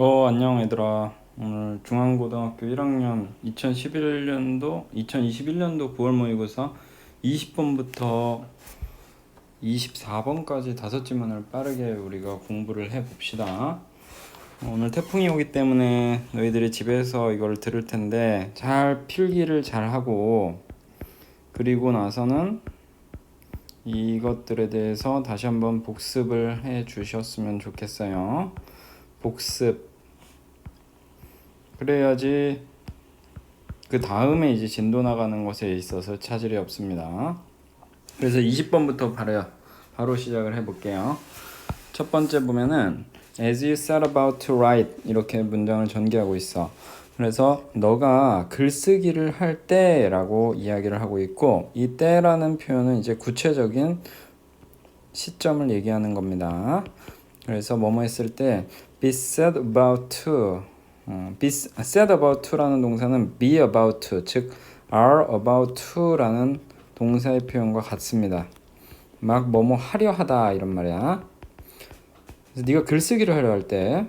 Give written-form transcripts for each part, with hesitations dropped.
안녕 얘들아. 오늘 중앙고등학교 1학년 2021년도 9월 모의고사 20번부터 24번까지 다섯 지문을 빠르게 우리가 공부를 해봅시다. 오늘 태풍이 오기 때문에 너희들이 집에서 이걸 들을 텐데 잘 필기를 잘 하고, 그리고 나서는 이것들에 대해서 다시 한번 복습을 해 주셨으면 좋겠어요. 복습. 그래야지 그 다음에 이제 진도 나가는 것에 있어서 차질이 없습니다. 그래서 20번부터 바로 시작을 해볼게요. 첫 번째 보면은 As you set about to write, 이렇게 문장을 전개하고 있어. 그래서 너가 글쓰기를 할 때라고 이야기를 하고 있고, 이 때라는 표현은 이제 구체적인 시점을 얘기하는 겁니다. 그래서 뭐뭐 했을 때 be set about to, be set about to라는 동사는 be about to, 즉 are about to라는 동사의 표현과 같습니다. 막 뭐뭐 하려 하다 이런 말이야. 그래서 네가 글쓰기를 하려 할 때,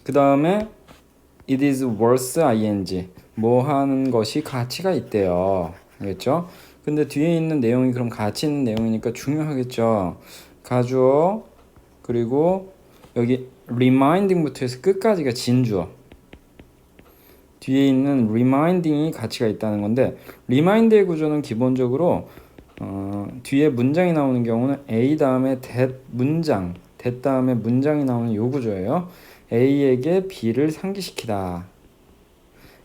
그 다음에 it is worth ing, 뭐 하는 것이 가치가 있대요. 알겠죠? 근데 뒤에 있는 내용이 그럼 가치 있는 내용이니까 중요하겠죠. 가주어, 그리고 여기 reminding부터 해서 끝까지가 진주어. 뒤에 있는 reminding이 가치가 있다는 건데, remind의 구조는 기본적으로 뒤에 문장이 나오는 경우는 A 다음에 that 문장, that 다음에 문장이 나오는 요 구조예요. A에게 B를 상기시키다,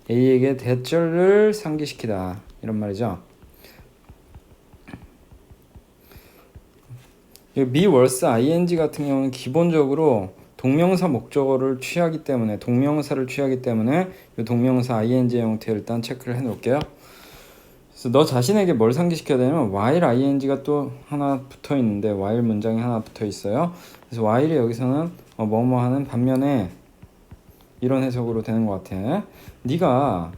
A에게 that절을 상기시키다, 이런 말이죠. be worse ing 같은 경우는 기본적으로 동명사 목적어를 취하기 때문에, 동명사를 취하기 때문에 이 동명사 ing의 형태를 일단 체크를 해 놓을게요. 그래서 너 자신에게 뭘 상기시켜야 되냐면 while ing가 또 하나 붙어 있는데, while 문장이 하나 붙어 있어요. 그래서 while이 여기서는 뭐뭐 하는 반면에, 이런 해석으로 되는 것 같아. 네가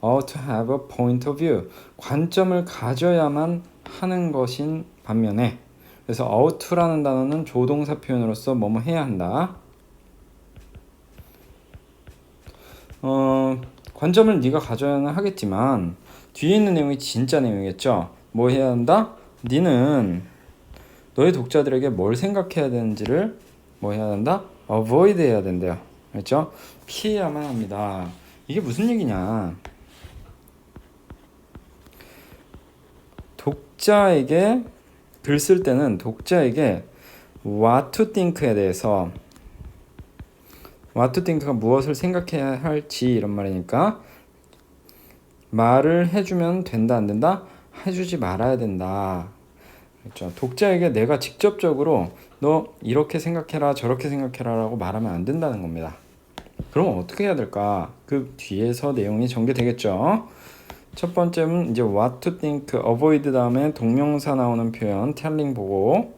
ought to have a point of view, 관점을 가져야만 하는 것인 반면에, 그래서 ought to라는 단어는 조동사 표현으로서 뭐뭐 해야 한다. 관점을 네가 가져야는 하겠지만 뒤에 있는 내용이 진짜 내용이겠죠. 뭐 해야 한다? 네는 너의 독자들에게 뭘 생각해야 되는지를 뭐 해야 한다? avoid 해야 된대요. 그렇죠? 피해야만 합니다. 이게 무슨 얘기냐? 독자에게, 글 쓸 때는 독자에게 what to think에 대해서, what to think가 무엇을 생각해야 할지 이런 말이니까 말을 해주면 된다 안 된다? 해주지 말아야 된다. 그렇죠? 독자에게 내가 직접적으로 너 이렇게 생각해라 저렇게 생각해라 라고 말하면 안 된다는 겁니다. 그럼 어떻게 해야 될까? 그 뒤에서 내용이 전개되겠죠. 첫 번째는 이제 what to think, avoid 다음에 동명사 나오는 표현 telling 보고,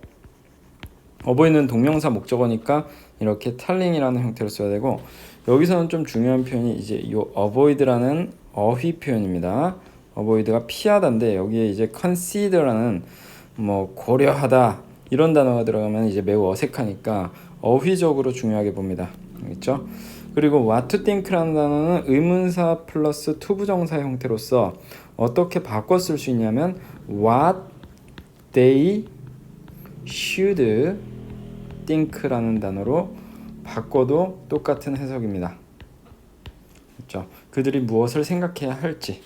avoid는 동명사 목적어니까 이렇게 telling이라는 형태로 써야 되고, 여기서는 좀 중요한 표현이 이제 이 avoid라는 어휘 표현입니다. avoid가 피하다인데 여기에 이제 consider라는 뭐 고려하다 이런 단어가 들어가면 이제 매우 어색하니까 어휘적으로 중요하게 봅니다. 알겠죠? 그리고 what to think라는 단어는 의문사 플러스 투부정사 형태로서 어떻게 바꿔 쓸 수 있냐면 what they should think라는 단어로 바꿔도 똑같은 해석입니다. 그렇죠? 그들이 무엇을 생각해야 할지.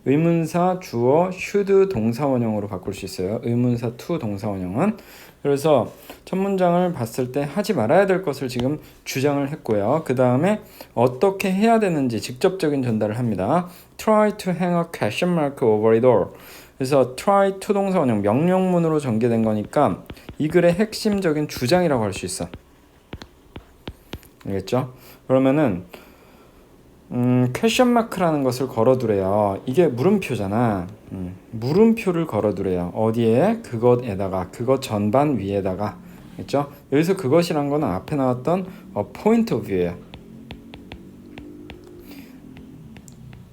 의문사 주어 should 동사원형으로 바꿀 수 있어요. 의문사 to 동사원형은. 그래서 첫 문장을 봤을 때 하지 말아야 될 것을 지금 주장을 했고요. 그 다음에 어떻게 해야 되는지 직접적인 전달을 합니다. Try to hang a question mark over it all. 그래서 try to 동사원형 명령문으로 전개된 거니까 이 글의 핵심적인 주장이라고 할 수 있어. 알겠죠? 그러면은 퀘션 마크라는 것을 걸어두래요. 이게 물음표잖아. 물음표를 걸어두래요. 어디에? 그것에다가, 그것 전반 위에다가. 그렇죠? 여기서 그것이란 거는 앞에 나왔던 point of view예요.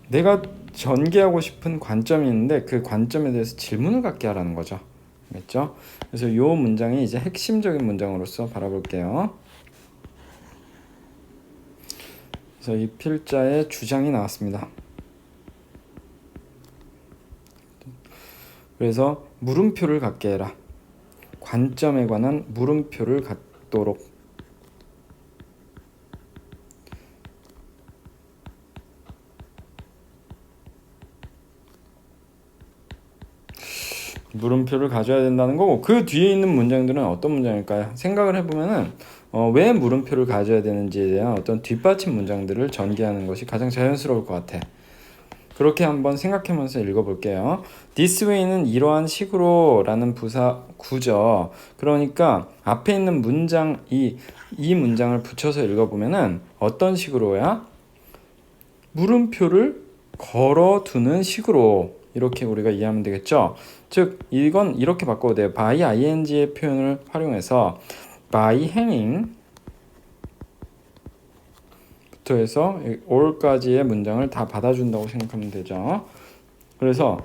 내가 전개하고 싶은 관점이 있는데 그 관점에 대해서 질문을 갖게 하라는 거죠. 그렇죠? 그래서 이 문장이 이제 핵심적인 문장으로서 바라볼게요. 그래서 이 필자의 주장이 나왔습니다. 그래서 물음표를 갖게 해라. 관점에 관한 물음표를 갖도록. 물음표를 가져야 된다는 거고, 그 뒤에 있는 문장들은 어떤 문장일까요? 생각을 해보면은 왜 물음표를 가져야 되는지에 대한 어떤 뒷받침 문장들을 전개하는 것이 가장 자연스러울 것 같아. 그렇게 한번 생각하면서 읽어볼게요. This way는 이러한 식으로 라는 부사 구죠. 그러니까 앞에 있는 문장, 이 문장을 붙여서 읽어보면은 어떤 식으로야? 물음표를 걸어두는 식으로 이렇게 우리가 이해하면 되겠죠. 즉 이건 이렇게 바꿔도 돼요. by ing의 표현을 활용해서 by hanging 부터 해서 all까지의 문장을 다 받아준다고 생각하면 되죠. 그래서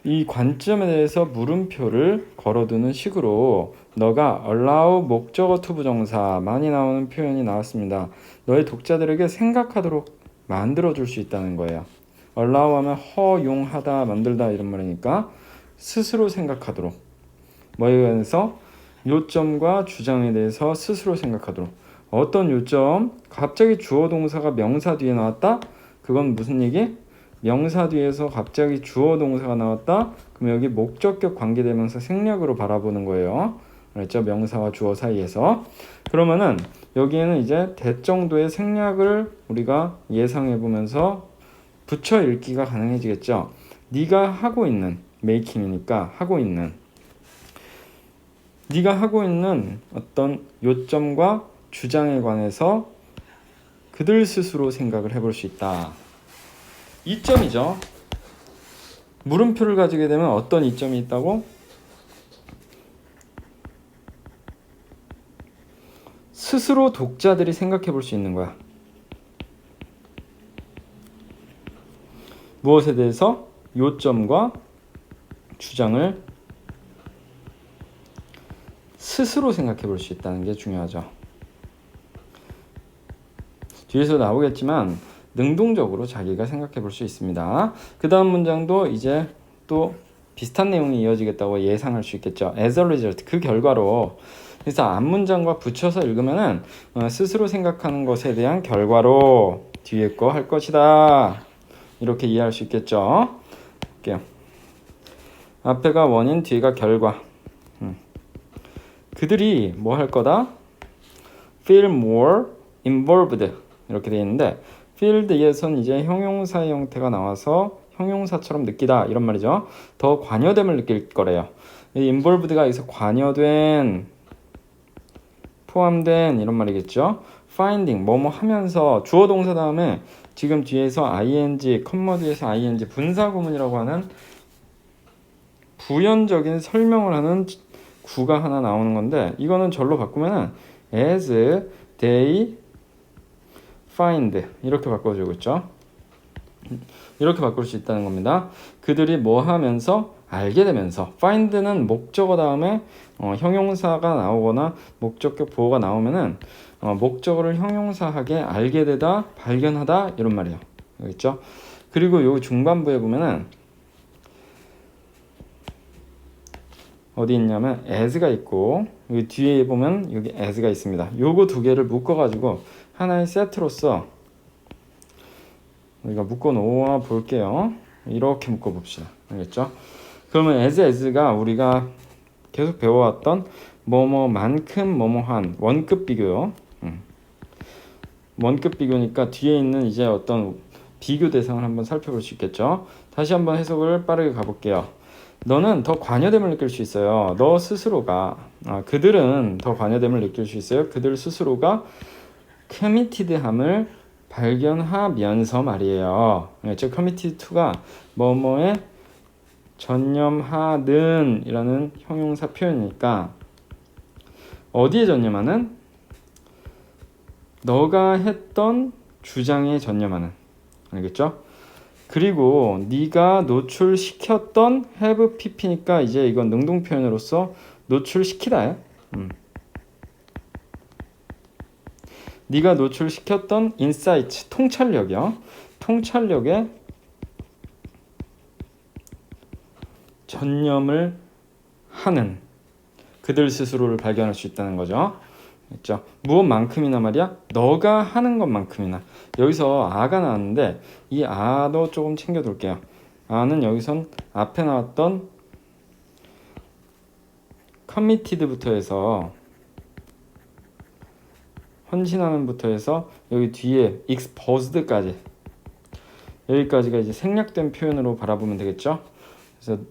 이 관점에 대해서 물음표를 걸어두는 식으로 너가 allow 목적어 투 부정사 많이 나오는 표현이 나왔습니다. 너의 독자들에게 생각하도록 만들어줄 수 있다는 거예요. allow 하면 허용하다, 만들다 이런 말이니까 스스로 생각하도록, 뭐에 관해서? 요점과 주장에 대해서 스스로 생각하도록. 어떤 요점? 갑자기 주어 동사가 명사 뒤에 나왔다? 그건 무슨 얘기? 명사 뒤에서 갑자기 주어 동사가 나왔다? 그럼 여기 목적격 관계대명사 생략으로 바라보는 거예요. 그렇죠? 명사와 주어 사이에서. 그러면은 여기에는 이제 대 정도의 생략을 우리가 예상해 보면서 붙여 읽기가 가능해지겠죠. 네가 하고 있는, 메이킹이니까 하고 있는, 네가 하고 있는 어떤 요점과 주장에 관해서 그들 스스로 생각을 해볼 수 있다. 이점이죠. 물음표를 가지게 되면 어떤 이점이 있다고? 스스로 독자들이 생각해 볼 수 있는 거야. 무엇에 대해서? 요점과 주장을 스스로 생각해 볼 수 있다는 게 중요하죠. 뒤에서 나오겠지만 능동적으로 자기가 생각해 볼 수 있습니다. 그 다음 문장도 이제 또 비슷한 내용이 이어지겠다고 예상할 수 있겠죠. As a result, 그 결과로. 그래서 앞문장과 붙여서 읽으면은 스스로 생각하는 것에 대한 결과로 뒤에 거 할 것이다. 이렇게 이해할 수 있겠죠. 볼게요. 앞에가 원인, 뒤가 결과. 그들이 뭐 할 거다? feel more involved 이렇게 되어 있는데 feel 뒤에선 이제 형용사의 형태가 나와서 형용사처럼 느끼다 이런 말이죠. 더 관여됨을 느낄 거래요. 이 involved가 여기서 관여된, 포함된 이런 말이겠죠. finding 뭐뭐 하면서 주어 동사 다음에 지금 뒤에서 ing, 컴마 뒤에서 ing 분사 구문이라고 하는 부연적인 설명을 하는 구가 하나 나오는 건데 이거는 절로 바꾸면은 as they find 이렇게 바꿔주고 있죠. 이렇게 바꿀 수 있다는 겁니다. 그들이 뭐 하면서? 알게 되면서. find는 목적어 다음에 형용사가 나오거나 목적격 보호가 나오면은 목적어를 형용사하게 알게 되다, 발견하다 이런 말이에요. 알겠죠? 그리고 요 중반부에 보면은 어디 있냐면 as가 있고 여기 뒤에 보면 여기 as가 있습니다. 요거 두 개를 묶어가지고 하나의 세트로서 우리가 묶어 놓아 볼게요. 이렇게 묶어 봅시다. 알겠죠? 그러면 as가 우리가 계속 배워왔던 뭐뭐만큼 뭐뭐한 원급 비교요. 원급 비교니까 뒤에 있는 이제 어떤 비교 대상을 한번 살펴볼 수 있겠죠. 다시 한번 해석을 빠르게 가볼게요. 너는 더 관여됨을 느낄 수 있어요. 너 스스로가 그들은 더 관여됨을 느낄 수 있어요. 그들 스스로가 committed함을 발견하면서 말이에요. 즉 committed to가 뭐뭐에 전념하는 이라는 형용사 표현이니까 어디에 전념하는? 너가 했던 주장에 전념하는. 알겠죠? 그리고 네가 노출시켰던 have pp니까 이제 이건 능동 표현으로서 노출시키다. 네가 노출시켰던 인사이트, 통찰력이요. 통찰력에 전념을 하는 그들 스스로를 발견할 수 있다는 거죠. 있죠. 무엇만큼이나 말이야? 너가 하는 것만큼이나. 여기서 아가 나왔는데 이 아도 조금 챙겨둘게요. 아는 여기선 앞에 나왔던 커미티드부터 해서 헌신하는부터 해서 여기 뒤에 exposed까지 여기까지가 이제 생략된 표현으로 바라보면 되겠죠. 그래서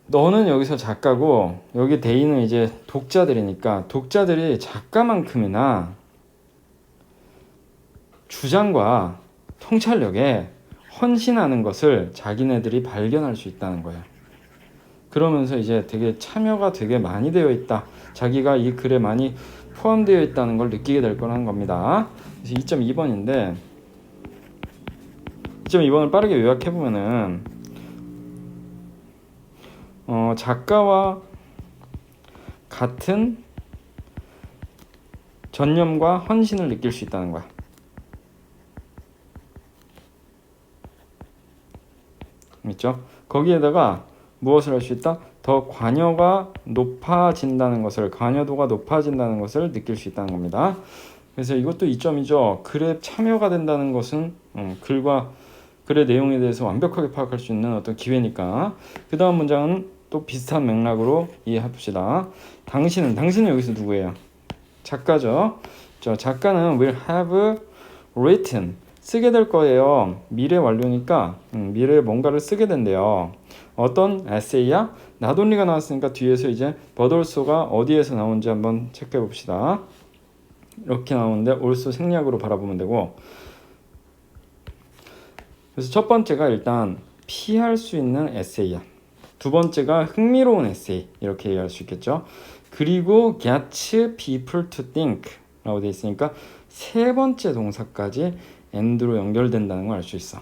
너는 여기서 작가고 여기 대인은 이제 독자들이니까 독자들이 작가만큼이나 주장과 통찰력에 헌신하는 것을 자기네들이 발견할 수 있다는 거예요. 그러면서 이제 되게 참여가 되게 많이 되어 있다. 자기가 이 글에 많이 포함되어 있다는 걸 느끼게 될 거라는 겁니다. 그래서 2.2번인데 2.2번을 빠르게 요약해보면은 작가와 같은 전념과 헌신을 느낄 수 있다는 거야. 있죠? 거기에다가 무엇을 할 수 있다? 더 관여도가 높아진다는 것을 느낄 수 있다는 겁니다. 그래서 이것도 2점이죠. 글에 참여가 된다는 것은 글과 글의 내용에 대해서 완벽하게 파악할 수 있는 어떤 기회니까. 그 다음 문장은 또 비슷한 맥락으로 이해합시다. 당신은 여기서 누구예요? 작가죠. 작가는 will have written 쓰게 될 거예요. 미래 완료니까 미래에 뭔가를 쓰게 된대요. 어떤 에세이야? 나돈리가 나왔으니까 뒤에서 이제 but also가 어디에서 나온지 한번 체크해 봅시다. 이렇게 나오는데 also 생략으로 바라보면 되고, 그래서 첫 번째가 일단 피할 수 있는 에세이야. 두 번째가 흥미로운 에세이 이렇게 얘기할 수 있겠죠. 그리고 gets people to think 라고 되어 있으니까 세 번째 동사까지 and로 연결된다는 걸 알 수 있어.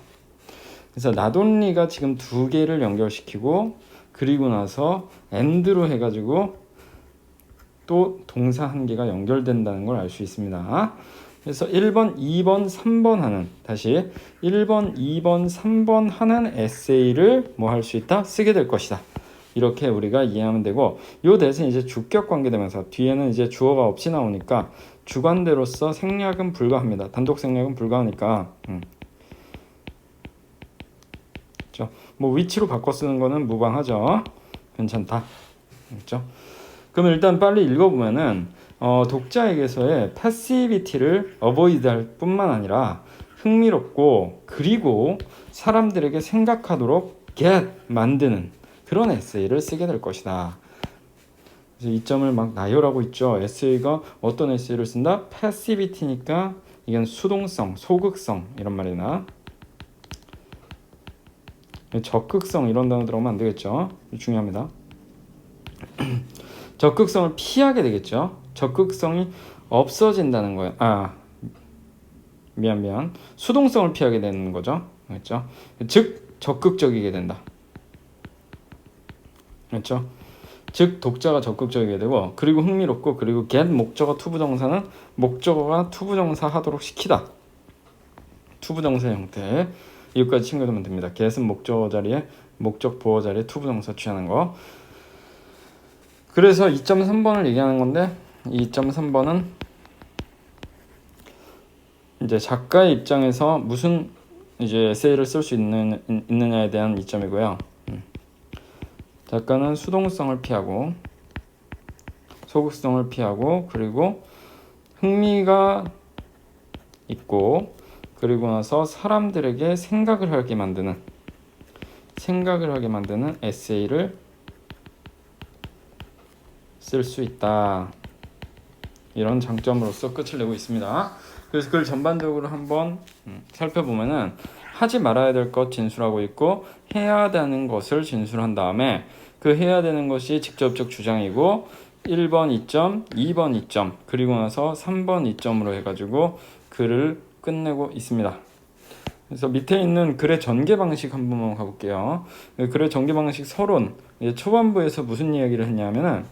그래서 나돈리가 지금 두 개를 연결시키고 그리고 나서 and로 해가지고 또 동사 한 개가 연결된다는 걸 알 수 있습니다. 그래서 1번, 2번, 3번 하는, 다시 1번, 2번, 3번 하는 에세이를 뭐 할 수 있다? 쓰게 될 것이다. 이렇게 우리가 이해하면 되고, 요 대신 이제 주격 관계대명사 뒤에는 이제 주어가 없이 나오니까 주관대로서 생략은 불가합니다. 단독 생략은 불가하니까 그렇죠? 뭐 위치로 바꿔 쓰는 거는 무방하죠. 괜찮다. 그렇죠? 그럼 일단 빨리 읽어보면은 독자에게서의 패시비티를 어보이드 할 뿐만 아니라 흥미롭고 그리고 사람들에게 생각하도록 만드는 그런 에세이를 쓰게 될 것이다. 그래서 이 점을 막 나열하고 있죠. 에세이가 어떤 에세이를 쓴다? 패시비티니까 이건 수동성, 소극성 이런 말이나 적극성 이런 단어 들어가면 안 되겠죠. 중요합니다. 적극성을 피하게 되겠죠. 적극성이 없어진다는 거예요. 미안. 수동성을 피하게 되는 거죠. 그렇죠? 즉 적극적이게 된다. 그렇죠? 즉 독자가 적극적이게 되고 그리고 흥미롭고 그리고 get 목적어 투부정사는 목적어가 투부정사 하도록 시키다. 투부정사 형태. 이것까지 챙겨두면 됩니다. get은 목적어 자리에 목적 보어 자리에 투부정사 취하는 거. 그래서 2.3번을 얘기하는 건데 2.3번은 이제 작가의 입장에서 무슨 이제 에세이를 쓸 수 있느냐에 대한 이점이고요. 작가는 수동성을 피하고 소극성을 피하고 그리고 흥미가 있고 그리고 나서 사람들에게 생각을 하게 만드는 에세이를 쓸 수 있다. 이런 장점으로서 끝을 내고 있습니다. 그래서 그걸 전반적으로 한번 살펴보면은 하지 말아야 될 것 진술하고 있고 해야 되는 것을 진술한 다음에 그 해야 되는 것이 직접적 주장이고 1번 2점, 2번 2점, 그리고 나서 3번 2점으로 해가지고 글을 끝내고 있습니다. 그래서 밑에 있는 글의 전개 방식 한번 가볼게요. 글의 전개 방식 서론. 이제 초반부에서 무슨 이야기를 했냐면은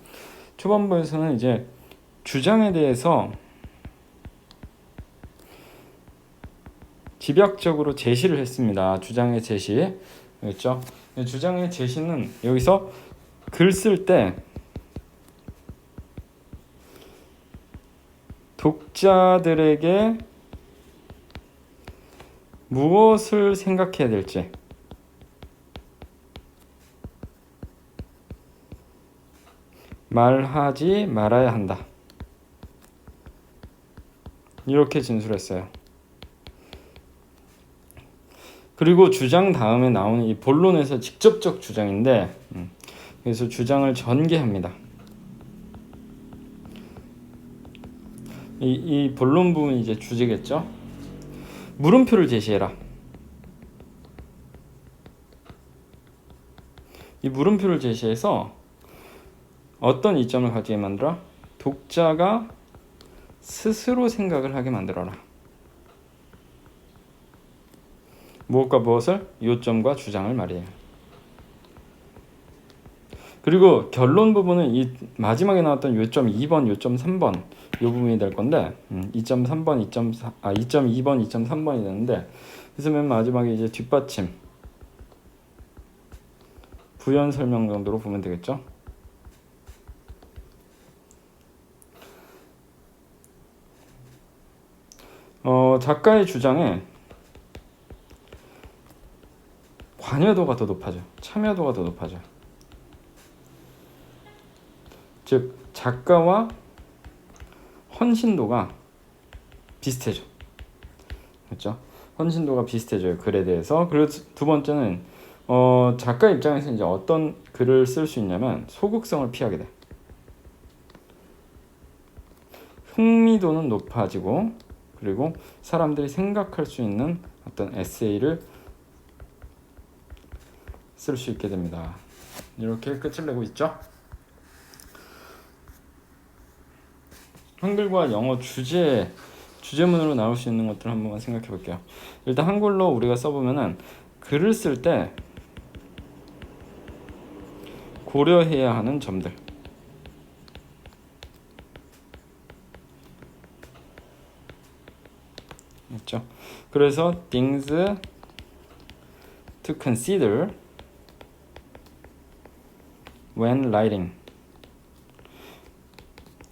초반부에서는 이제 주장에 대해서 집약적으로 제시를 했습니다. 주장의 제시. 그렇죠? 주장의 제시는 여기서 글 쓸 때 독자들에게 무엇을 생각해야 될지 말하지 말아야 한다. 이렇게 진술했어요. 그리고 주장 다음에 나오는 이 본론에서 직접적 주장인데 그래서 주장을 전개합니다. 이 본론 부분이 이제 주제겠죠. 물음표를 제시해라. 이 물음표를 제시해서 어떤 이점을 가지게 만들어? 독자가 스스로 생각을 하게 만들어라. 무엇과 무엇을? 요점과 주장을 말이에요. 그리고 결론 부분은 이 마지막에 나왔던 요점 2번, 요점 3번 이 부분이 될 건데 2.3번, 2.2번, 2.3번이 되는데 그래서 맨 마지막에 이제 뒷받침 부연 설명 정도로 보면 되겠죠. 작가의 주장에 관여도가 더 높아져. 참여도가 더 높아져. 즉 작가와 헌신도가 비슷해져. 그렇죠? 헌신도가 비슷해져요. 글에 대해서. 그리고 두 번째는 작가 입장에서 이제 어떤 글을 쓸 수 있냐면 소극성을 피하게 돼. 흥미도는 높아지고 그리고 사람들이 생각할 수 있는 어떤 에세이를 쓸 수 있게 됩니다. 이렇게 끝을 내고 있죠. 한글과 영어 주제문으로 나올 수 있는 것들을 한번 생각해 볼게요. 일단 한글로 우리가 써보면은 글을 쓸 때 고려해야 하는 점들. 있죠. 그래서 things to consider when writing.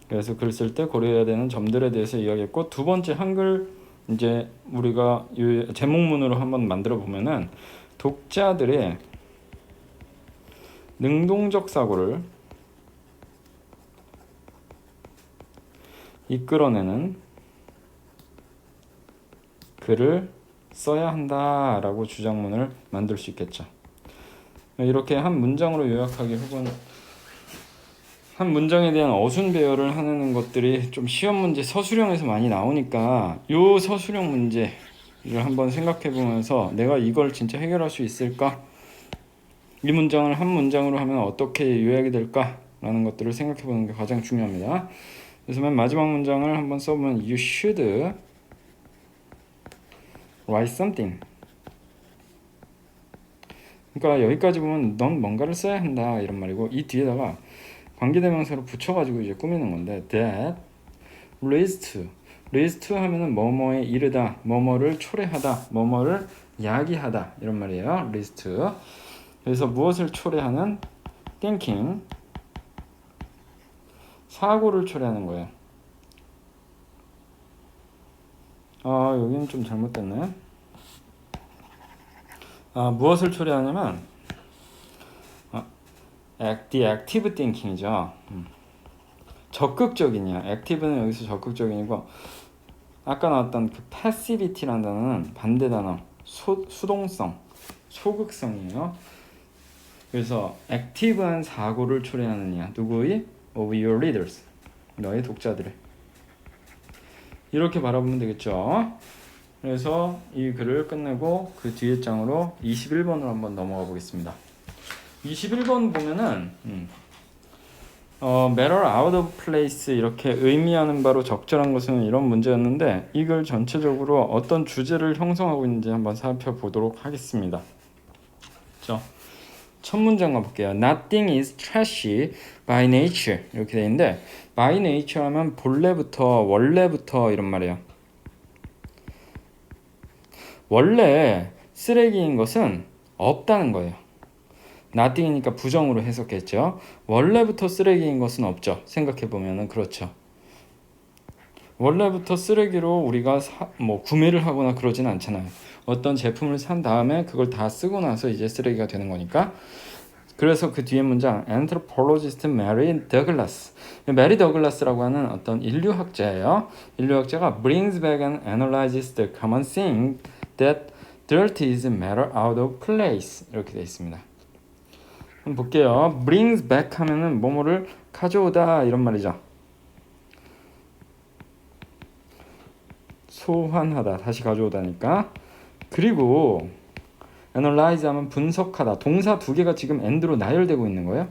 그래서 글 쓸 때 고려해야 되는 점들에 대해서 이야기했고 두 번째 한글 이제 우리가 이 제목문으로 한번 만들어 보면은 독자들의 능동적 사고를 이끌어내는 글을 써야 한다라고 주장문을 만들 수 있겠죠. 이렇게 한 문장으로 요약하기 혹은 한 문장에 대한 어순 배열을 하는 것들이 좀 시험 문제 서술형에서 많이 나오니까 요 서술형 문제를 한번 생각해 보면서 내가 이걸 진짜 해결할 수 있을까? 이 문장을 한 문장으로 하면 어떻게 요약이 될까? 라는 것들을 생각해 보는 게 가장 중요합니다. 그래서 맨 마지막 문장을 한번 써보면 You should write something. 그러니까 여기까지 보면 넌 뭔가를 써야 한다 이런 말이고 이 뒤에다가 관계대명사로 붙여가지고 이제 꾸미는 건데 that leads to 하면은 뭐뭐에 이르다, 뭐뭐를 초래하다, 뭐뭐를 야기하다 이런 말이에요. leads to. 그래서 무엇을 초래하는 thinking, 사고를 초래하는 거예요. 여기는 좀 잘못됐네. 무엇을 초래하냐면 the active thinking이죠. 적극적이냐. active는 여기서 적극적인이고 아까 나왔던 그 passivity라는 단어는 반대 단어. 수동성, 소극성이에요. 그래서 액티브한 사고를 초래하느냐. 누구의? of your readers. 너의 독자들의. 이렇게 바라보면 되겠죠. 그래서 이 글을 끝내고 그 뒤에 장으로 21번으로 한번 넘어가 보겠습니다. 21번 보면은 matter out of place 이렇게 의미하는 바로 적절한 것은 이런 문제였는데 이걸 전체적으로 어떤 주제를 형성하고 있는지 한번 살펴보도록 하겠습니다. 그렇죠? 첫 문장 가볼게요. Nothing is trashy by nature 이렇게 돼 있는데 by nature 하면 본래부터 원래부터 이런 말이에요. 원래 쓰레기인 것은 없다는 거예요. nothing이니까 부정으로 해석했죠. 원래부터 쓰레기인 것은 없죠. 생각해보면 그렇죠. 원래부터 쓰레기로 우리가 구매를 하거나 그러진 않잖아요. 어떤 제품을 산 다음에 그걸 다 쓰고 나서 이제 쓰레기가 되는 거니까. 그래서 그 뒤에 문장 anthropologist Mary Douglas. 메리 더글라스라고 하는 어떤 인류학자예요. 인류학자가 brings back and analyzes the common thing that dirt is matter out of place 이렇게 되어 있습니다. 한번 볼게요. brings back 하면은 뭐뭐를 가져오다 이런 말이죠. 소환하다, 다시 가져오다니까. 그리고 analyze 하면 분석하다. 동사 두 개가 지금 and로 나열되고 있는 거예요.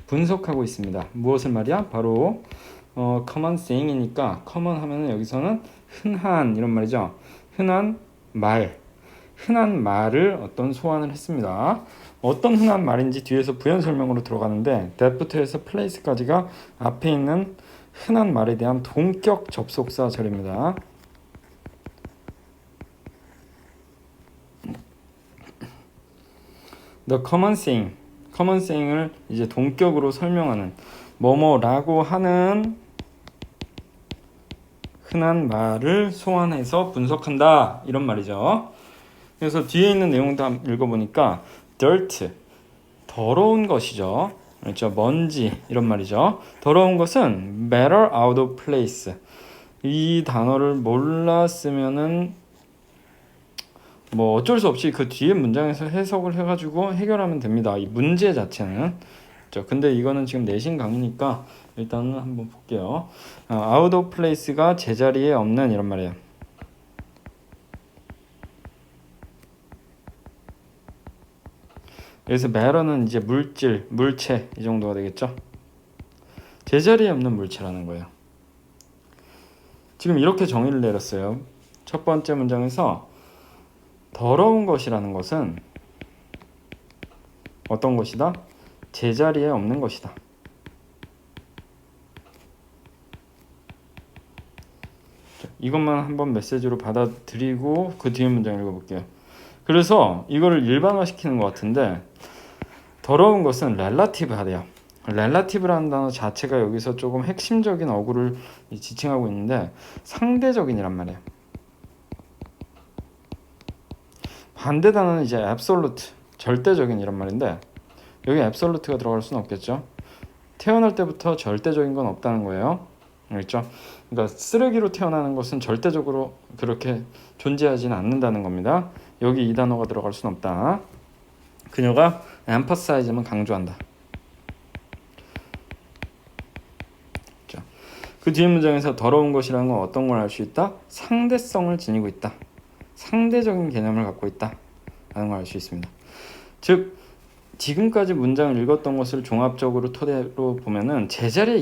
분석하고 있습니다. 무엇을 말이야? 바로 common saying이니까 common 하면은 여기서는 흔한 이런 말이죠. 흔한 말을 어떤 소환을 했습니다. 어떤 흔한 말인지 뒤에서 부연 설명으로 들어가는데 that부터 해서 place까지가 앞에 있는 흔한 말에 대한 동격 접속사 절입니다. The common saying을 이제 동격으로 설명하는 뭐뭐라고 하는 흔한 말을 소환해서 분석한다 이런 말이죠. 그래서 뒤에 있는 내용도 한번 읽어보니까 dirt 더러운 것이죠. 그렇죠. 먼지 이런 말이죠. 더러운 것은 matter out of place 이 단어를 몰랐으면은 뭐 어쩔 수 없이 그 뒤에 문장에서 해석을 해가지고 해결하면 됩니다. 이 문제 자체는. 그렇죠. 근데 이거는 지금 내신 강의니까 일단은 한번 볼게요. out of place가 제자리에 없는 이런 말이에요. 여기서 matter는 이제 물질, 물체 이 정도가 되겠죠. 제자리에 없는 물체라는 거예요. 지금 이렇게 정의를 내렸어요. 첫 번째 문장에서 더러운 것이라는 것은 어떤 것이다? 제자리에 없는 것이다. 이것만 한번 메시지로 받아들이고 그 뒤에 문장 읽어볼게요. 그래서 이거를 일반화시키는 것 같은데 더러운 것은 relative하대요. relative라는 단어 자체가 여기서 조금 핵심적인 어구를 지칭하고 있는데 상대적인이란 말이에요. 반대 단어는 이제 absolute, 절대적인 이란 말인데 여기 absolute가 들어갈 수는 없겠죠. 태어날 때부터 절대적인 건 없다는 거예요. 알겠죠? 그러니까 쓰레기로 태어나는 것은 절대적으로 그렇게 존재하지는 않는다는 겁니다. 여기 이 단어가 들어갈 수는 없다. 그녀가 emphasize만 강조한다. 그렇죠? 그 뒤에 문장에서 더러운 것이라는 건 어떤 걸 알 수 있다? 상대성을 지니고 있다. 상대적인 개념을 갖고 있다 라는 걸 알 수 있습니다. 즉 지금까지 문장을 읽었던 것을 종합적으로 토대로 보면은 제자리에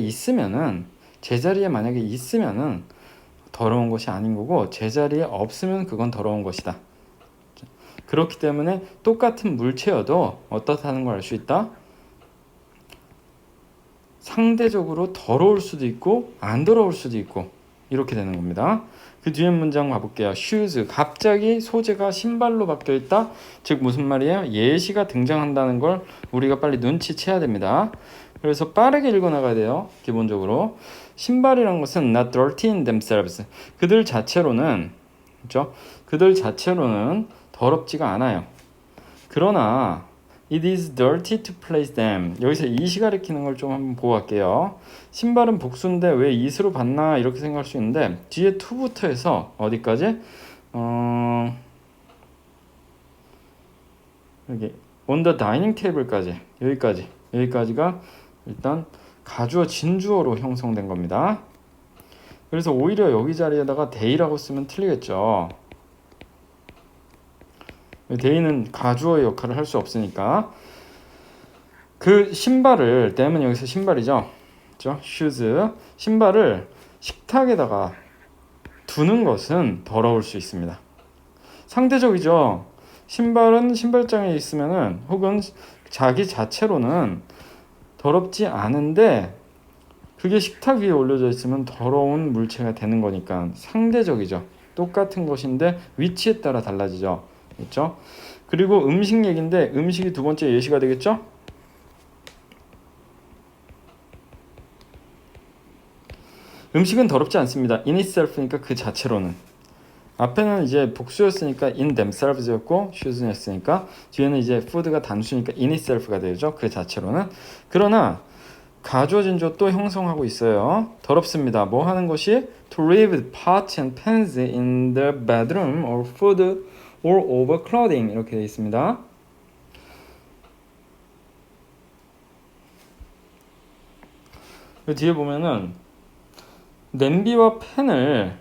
만약에 있으면은 더러운 것이 아닌 거고 제자리에 없으면 그건 더러운 것이다. 그렇기 때문에 똑같은 물체여도 어떻다는 걸 알 수 있다. 상대적으로 더러울 수도 있고 안 더러울 수도 있고 이렇게 되는 겁니다. 그 뒤에 문장 가볼게요. shoes 갑자기 소재가 신발로 바뀌어 있다. 즉 무슨 말이에요? 예시가 등장한다는 걸 우리가 빨리 눈치채야 됩니다. 그래서 빠르게 읽어 나가야 돼요. 기본적으로 신발이란 것은 not dirty in themselves 그들 자체로는 그렇죠? 그들 자체로는 더럽지가 않아요. 그러나 it is dirty to place them 여기서 it이 가리키는 걸 좀 한번 보고 갈게요. 신발은 복수인데 왜 it으로 봤나 이렇게 생각할 수 있는데 뒤에 to부터 해서 어디까지? 여기 on the dining table까지 여기까지가 일단 가주어 진주어로 형성된 겁니다. 그래서 오히려 여기 자리에다가 they라고 쓰면 틀리겠죠. they는 가주어의 역할을 할 수 없으니까. 그 신발을 댐은 여기서 신발이죠. 그렇죠? shoes 신발을 식탁에다가 두는 것은 더러울 수 있습니다. 상대적이죠. 신발은 신발장에 있으면은 혹은 자기 자체로는 더럽지 않은데 그게 식탁 위에 올려져 있으면 더러운 물체가 되는 거니까 상대적이죠. 똑같은 것인데 위치에 따라 달라지죠. 그렇죠? 그리고 음식 얘기인데 음식이 두 번째 예시가 되겠죠? 음식은 더럽지 않습니다. in itself니까 그 자체로는. 앞에는 이제 복수였으니까 in themselves였고 shoes였으니까 뒤에는 이제 food가 단수니까 in itself가 되죠. 그 자체로는. 그러나 가주어진조 또 형성하고 있어요. 더럽습니다. 뭐 하는 것이 to leave pots and pans in the bedroom or food or over clothing 이렇게 되어 있습니다. 그 뒤에 보면은 냄비와 팬을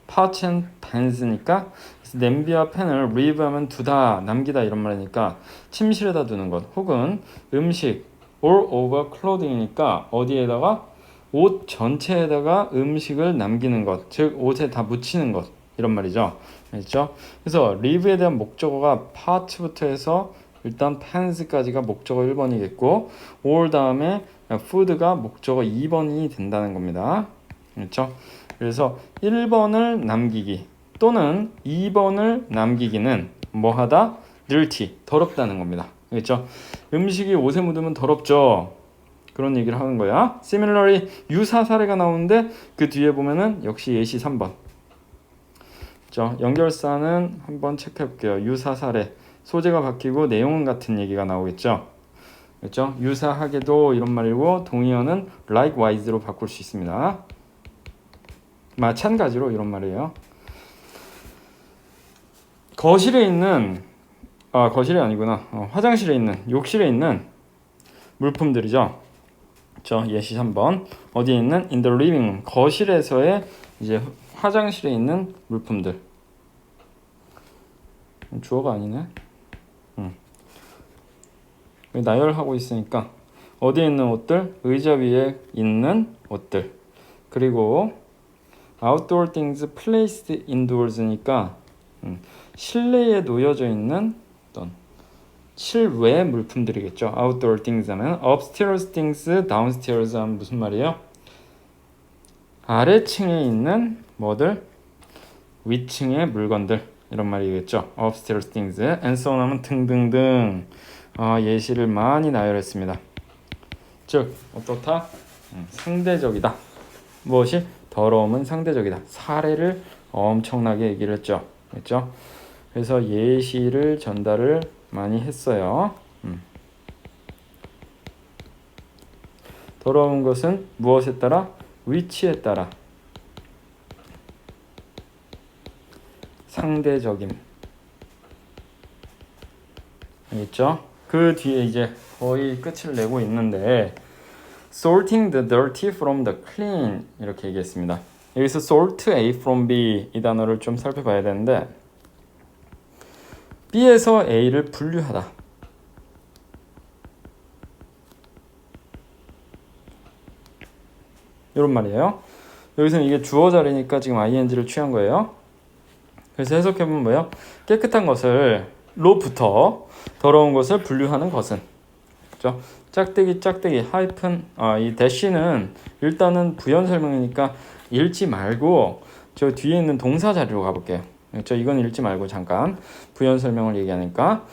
pots and pans니까 냄비와 팬을 leave 하면 두다 남기다 이런 말이니까 침실에다 두는 것 혹은 음식 all over clothing이니까 어디에다가 옷 전체에다가 음식을 남기는 것, 즉 옷에 다 묻히는 것 이런 말이죠. 그렇죠? 그래서 leave에 대한 목적어가 part부터 해서 일단 pans까지가 목적어 1번이겠고 all 다음에 food가 목적어 2번이 된다는 겁니다. 그렇죠? 그래서 1번을 남기기 또는 2번을 남기기는 뭐하다? dirty, 더럽다는 겁니다. 그렇죠? 음식이 옷에 묻으면 더럽죠. 그런 얘기를 하는 거야. Similarly, 유사 사례가 나오는데 그 뒤에 보면은 역시 예시 3번. 그렇죠? 연결사는 한번 체크해 볼게요. 유사 사례. 소재가 바뀌고 내용은 같은 얘기가 나오겠죠. 그렇죠? 유사하게도 이런 말이고 동의어는 likewise로 바꿀 수 있습니다. 마찬가지로 이런 말이에요. 거실에 있는 거실이 아니구나. 화장실에 있는 욕실에 있는 물품들이죠. 그렇죠? 예시 3번. 어디에 있는 in the living room. 거실에서의 이제 화장실에 있는 물품들. 주어가 아니네. 나열하고 있으니까 어디에 있는 옷들? 의자 위에 있는 옷들. 그리고 outdoor things placed indoors니까 실내에 놓여져 있는 어떤 실외 물품들이겠죠. outdoor things 하면 upstairs things, downstairs 하면 무슨 말이에요? 아래층에 있는 뭐들? 위층의 물건들 이런 말이겠죠. upstairs things, and so on 하면 등등등. 예시를 많이 나열했습니다. 즉 어떻다? 상대적이다. 무엇이? 더러움은 상대적이다. 사례를 엄청나게 얘기를 했죠. 그렇죠? 그래서 예시를 전달을 많이 했어요. 더러운 것은 무엇에 따라? 위치에 따라 상대적임. 알겠죠? 그 뒤에 이제 거의 끝을 내고 있는데 sorting the dirty from the clean 이렇게 얘기했습니다. 여기서 sort A from B 이 단어를 좀 살펴봐야 되는데 B에서 A를 분류하다. 이런 말이에요. 여기서는 이게 주어 자리니까 지금 ing를 취한 거예요. 그래서 해석해보면 뭐예요? 깨끗한 것을 로부터 더러운 것을 분류하는 것은 그렇죠? 짝대기 하이픈 이 대시는 일단은 부연 설명이니까 읽지 말고 저 뒤에 있는 동사 자리로 가볼게요. 그렇죠? 이건 읽지 말고 잠깐 부연 설명을 얘기하니까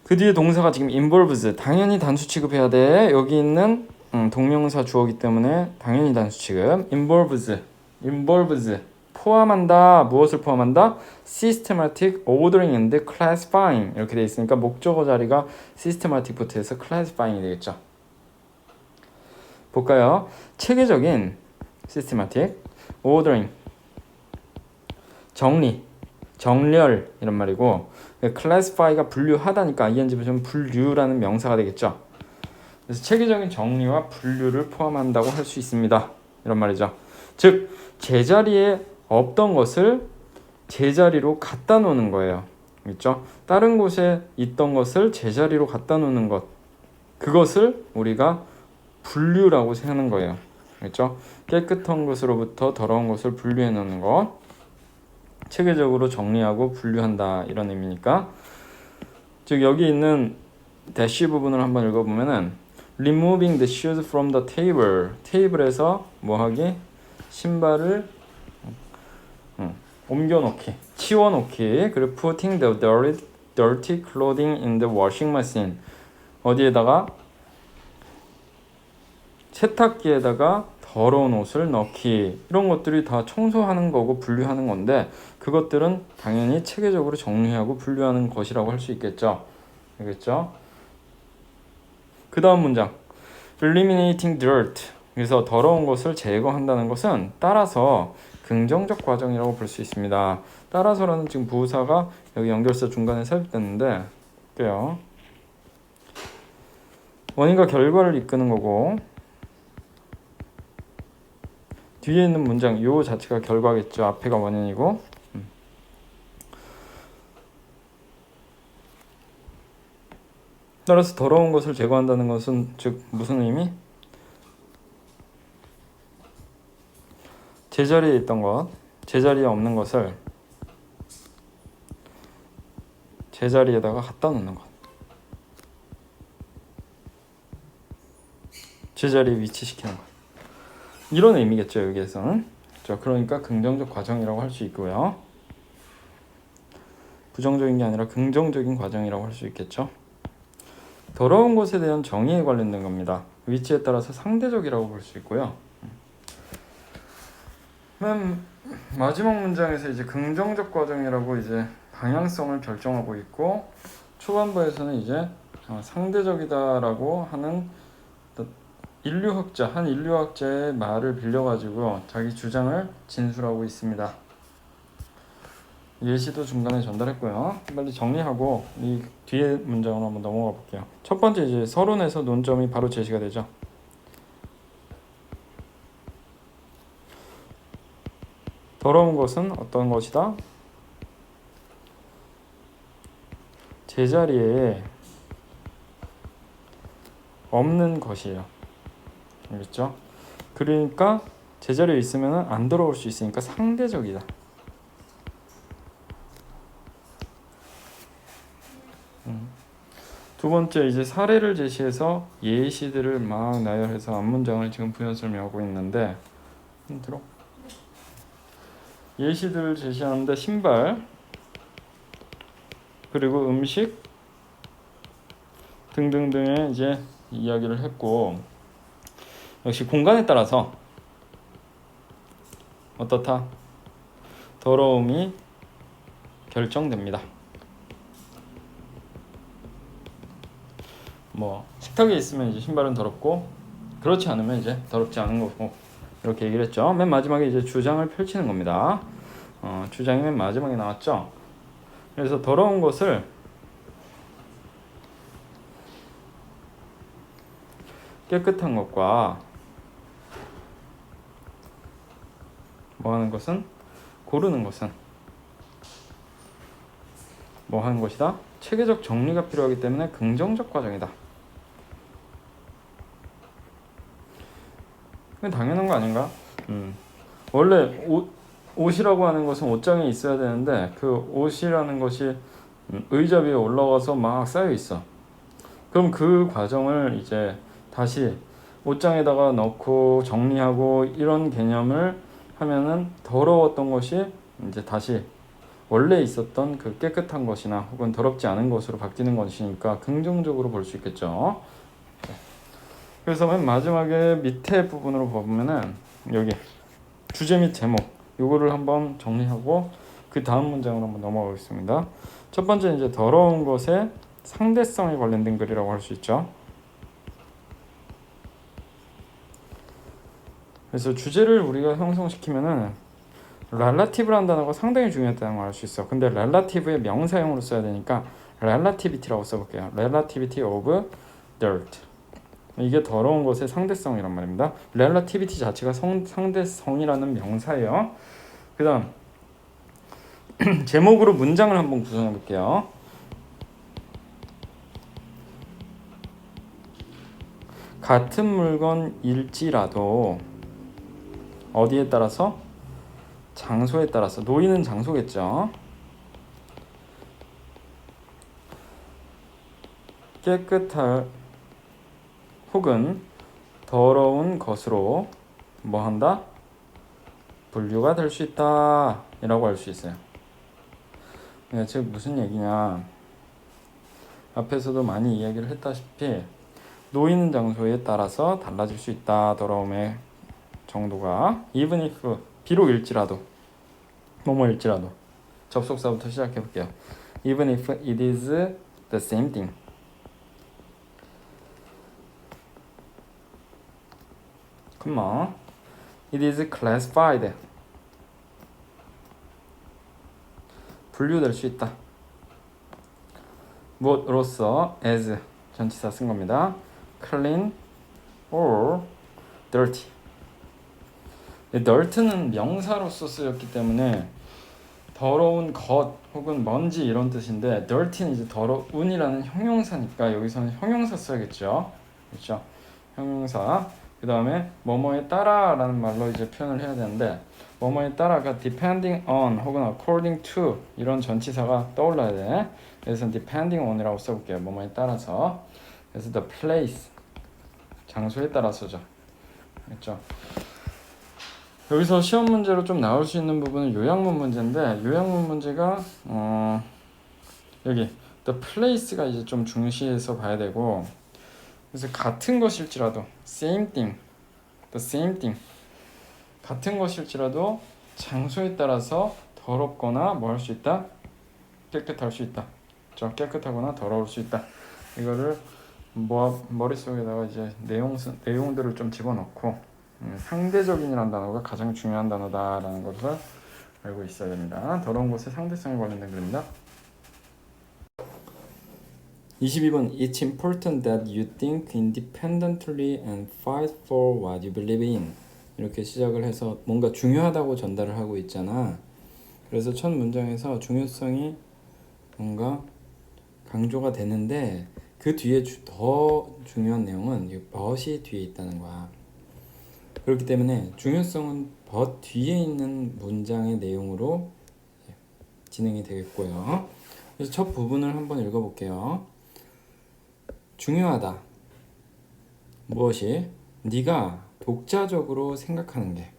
그 뒤에 동사가 지금 involves 당연히 단수 취급해야 돼. 여기 있는 동명사 주어기 때문에 당연히 단수 취급. involves 포함한다. 무엇을 포함한다? systematic ordering and classifying 이렇게 되어 있으니까 목적어 자리가 systematic부터 해서 classifying이 되겠죠. 볼까요? 체계적인 systematic ordering 정렬 이런 말이고 classify가 분류하다니까 ing 붙이면 분류라는 명사가 되겠죠. 그래서 체계적인 정리와 분류를 포함한다고 할 수 있습니다. 이런 말이죠. 즉 제자리에 없던 것을 제자리로 갖다 놓는 거예요. 그렇죠? 다른 곳에 있던 것을 제자리로 갖다 놓는 것. 그것을 우리가 분류라고 하는 거예요. 그렇죠? 깨끗한 것으로부터 더러운 것을 분류해 놓는 것. 체계적으로 정리하고 분류한다 이런 의미니까. 즉 여기 있는 대시 부분을 한번 읽어보면은 removing the shoes from the table. 테이블에서 뭐하기? 신발을 옮겨놓기, 치워놓기. 그리고 putting the dirty clothing in the washing machine. 어디에다가? 세탁기에다가 더러운 옷을 넣기. 이런 것들이 다 청소하는 거고 분류하는 건데 그것들은 당연히 체계적으로 정리하고 분류하는 것이라고 할 수 있겠죠. 알겠죠? 그 다음 문장 eliminating dirt. 그래서 더러운 것을 제거한다는 것은 따라서 긍정적 과정이라고 볼 수 있습니다. 따라서라는 지금 부사가 여기 연결사 중간에 삽입됐는데 볼게요. 원인과 결과를 이끄는 거고 뒤에 있는 문장 요 자체가 결과겠죠. 앞에가 원인이고 따라서 더러운 것을 제거한다는 것은 즉 무슨 의미? 제자리에 있던 것, 제자리에 없는 것을 제자리에다가 갖다 놓는 것. 제자리에 위치시키는 것. 이런 의미겠죠, 여기에서는. 그러니까 긍정적 과정이라고 할 수 있고요. 부정적인 게 아니라 긍정적인 과정이라고 할 수 있겠죠. 더러운 것에 대한 정의에 관련된 겁니다. 위치에 따라서 상대적이라고 볼 수 있고요. 맨 마지막 문장에서 이제 긍정적 과정이라고 이제 방향성을 결정하고 있고 초반부에서는 이제 상대적이다라고 하는 한 인류학자의 말을 빌려가지고 자기 주장을 진술하고 있습니다. 예시도 중간에 전달했고요. 빨리 정리하고 이 뒤에 문장으로 한번 넘어가 볼게요. 첫 번째 이제 서론에서 논점이 바로 제시가 되죠. 더러운 것은 어떤 것이다? 제자리에 없는 것이에요. 알겠죠? 그러니까 제자리에 있으면 안 더러울 수 있으니까 상대적이다. 두 번째 이제 사례를 제시해서 예시들을 막 나열해서 앞문장을 지금 부연 설명하고 있는데 들어. 예시들을 제시하는데 신발 그리고 음식 등등등의 이제 이야기를 했고 역시 공간에 따라서 어떻다? 더러움이 결정됩니다. 뭐 식탁에 있으면 이제 신발은 더럽고 그렇지 않으면 이제 더럽지 않은 거고 이렇게 얘기를 했죠. 맨 마지막에 이제 주장을 펼치는 겁니다. 주장이 맨 마지막에 나왔죠. 그래서 더러운 것을 깨끗한 것과 뭐 하는 것은 고르는 것은 뭐 하는 것이다? 체계적 정리가 필요하기 때문에 긍정적 과정이다. 당연한 거 아닌가? 원래 옷이라고 하는 것은 옷장에 있어야 되는데 그 옷이라는 것이 의자 위에 올라가서 막 쌓여 있어. 그럼 그 과정을 이제 다시 옷장에다가 넣고 정리하고 이런 개념을 하면은 더러웠던 것이 이제 다시 원래 있었던 그 깨끗한 것이나 혹은 더럽지 않은 것으로 바뀌는 것이니까 긍정적으로 볼 수 있겠죠. 그래서 맨 마지막에 밑에 부분으로 보면은 여기 주제 및 제목 요거를 한번 정리하고 그 다음 문장으로 한번 넘어가겠습니다. 첫 번째 이제 더러운 것의 상대성에 관련된 글이라고 할 수 있죠. 그래서 주제를 우리가 형성시키면은 relative라는 단어가 상당히 중요하다는 걸 알 수 있어. 근데 relative의 명사형으로 써야 되니까 relativity라고 써볼게요. relativity of dirt. 이게 더러운 것의 상대성이란 말입니다. relativity 자체가 상대성이라는 명사예요. 그 다음 제목으로 문장을 한번 구성해 볼게요. 같은 물건일지라도 어디에 따라서? 장소에 따라서. 놓이는 장소겠죠. 깨끗할 혹은 더러운 것으로 뭐 한다? 분류가 될 수 있다 이라고 할 수 있어요. 네, 즉 무슨 얘기냐, 앞에서도 많이 이야기를 했다시피 놓이는 장소에 따라서 달라질 수 있다. 더러움의 정도가 even if, 비록일지라도, 뭐뭐일지라도. 접속사부터 시작해 볼게요. even if it is the same thing. 컴마 it is classified, 분류될 수 있다. 무엇으로서? as 전치사 쓴 겁니다. clean or dirty. dirt는 명사로서 쓰였기 때문에 더러운 것 혹은 먼지 이런 뜻인데, dirty는 이제 더러운이라는 형용사니까 여기서는 형용사 써야겠죠. 그렇죠? 형용사. 그 다음에 뭐뭐에 따라라는 말로 이제 표현을 해야 되는데, 뭐뭐에 따라가 depending on 혹은 according to 이런 전치사가 떠올라야 돼. 그래서 depending on이라고 써볼게요. 뭐뭐에 따라서. 그래서 the place, 장소에 따라서죠. 그렇죠? 여기서 시험 문제로 좀 나올 수 있는 부분은 요약문 문제인데, 요약문 문제가 여기 the place가 이제 좀 중시해서 봐야 되고, 그래서 같은 것일지라도 same thing, the same thing, 같은 것일지라도 장소에 따라서 더럽거나 뭐 할 수 있다? 깨끗할 수 있다. 깨끗하거나 더러울 수 있다. 이거를 머릿속에다가 이제 내용들을 좀 집어넣고, 상대적인이라는 단어가 가장 중요한 단어다라는 것을 알고 있어야 됩니다. 더러운 것의 상대성에 관련된 글입니다. 22번 It's important that you think independently and fight for what you believe in. 이렇게 시작을 해서 뭔가 중요하다고 전달을 하고 있잖아. 그래서 첫 문장에서 중요성이 뭔가 강조가 되는데, 그 뒤에 더 중요한 내용은 이 but이 뒤에 있다는 거야. 그렇기 때문에 중요성은 but 뒤에 있는 문장의 내용으로 진행이 되겠고요. 그래서 첫 부분을 한번 읽어볼게요. 중요하다. 무엇이? 네가 독자적으로 생각하는 게.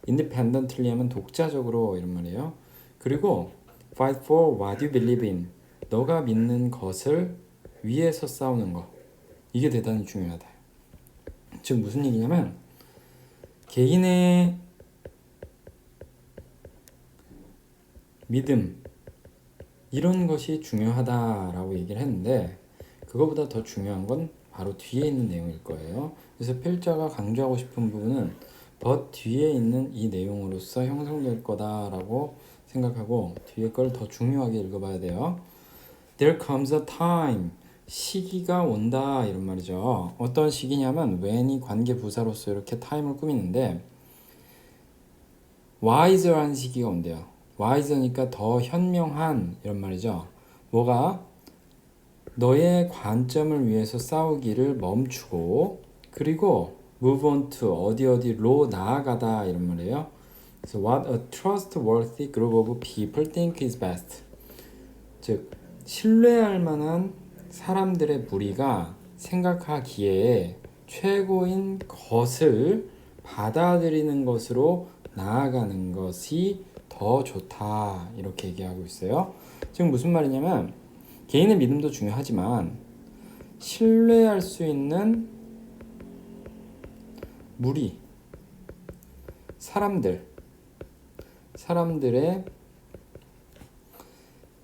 independently 하면 독자적으로 이런 말이에요. 그리고 fight for what you believe in. 너가 믿는 것을 위해서 싸우는 거. 이게 대단히 중요하다. 즉 무슨 얘기냐면, 개인의 믿음 이런 것이 중요하다라고 얘기를 했는데, 그거보다 더 중요한 건 바로 뒤에 있는 내용일 거예요. 그래서 필자가 강조하고 싶은 부분은 but 뒤에 있는 이 내용으로서 형성될 거다라고 생각하고, 뒤에 걸 더 중요하게 읽어봐야 돼요. There comes a time, 시기가 온다 이런 말이죠. 어떤 시기냐면 when이 관계 부사로서 이렇게 time을 꾸미는데, wiser한 시기가 온대요. wiser니까 더 현명한 이런 말이죠. 뭐가? 너의 관점을 위해서 싸우기를 멈추고, 그리고 move on to 어디로 나아가다 이런 말이에요. 그래서 what a trustworthy group of people think is best. 즉 신뢰할 만한 사람들의 무리가 생각하기에 최고인 것을 받아들이는 것으로 나아가는 것이 더 좋다 이렇게 얘기하고 있어요. 지금 무슨 말이냐면, 개인의 믿음도 중요하지만 신뢰할 수 있는 무리, 사람들의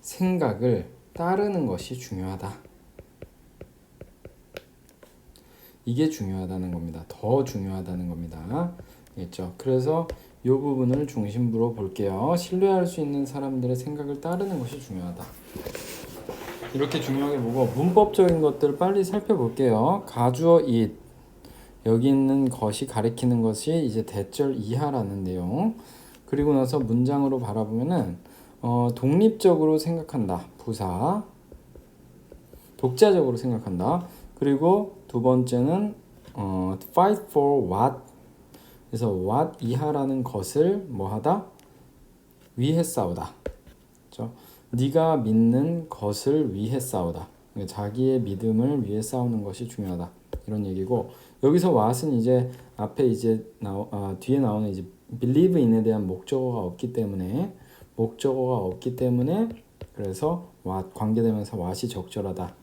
생각을 따르는 것이 중요하다. 이게 중요하다는 겁니다. 더 중요하다는 겁니다. 알겠죠? 그래서 이 부분을 중심부로 볼게요. 신뢰할 수 있는 사람들의 생각을 따르는 것이 중요하다. 이렇게 중요하게 보고, 문법적인 것들을 빨리 살펴볼게요. 가주어 it, 여기 있는 것이 가리키는 것이 이제 대절 이하라는 내용. 그리고 나서 문장으로 바라보면은 독립적으로 생각한다. 부사. 독자적으로 생각한다. 그리고 두 번째는 fight for what. 그래서 what 이하라는 것을 뭐하다? 위해 싸우다. 그렇죠? 네가 믿는 것을 위해 싸우다. 자기의 믿음을 위해 싸우는 것이 중요하다. 이런 얘기고 여기서 what은 이제 앞에 이제 뒤에 나오는 이제 believe in에 대한 목적어가 없기 때문에 그래서 what 관계되면서 what이 적절하다.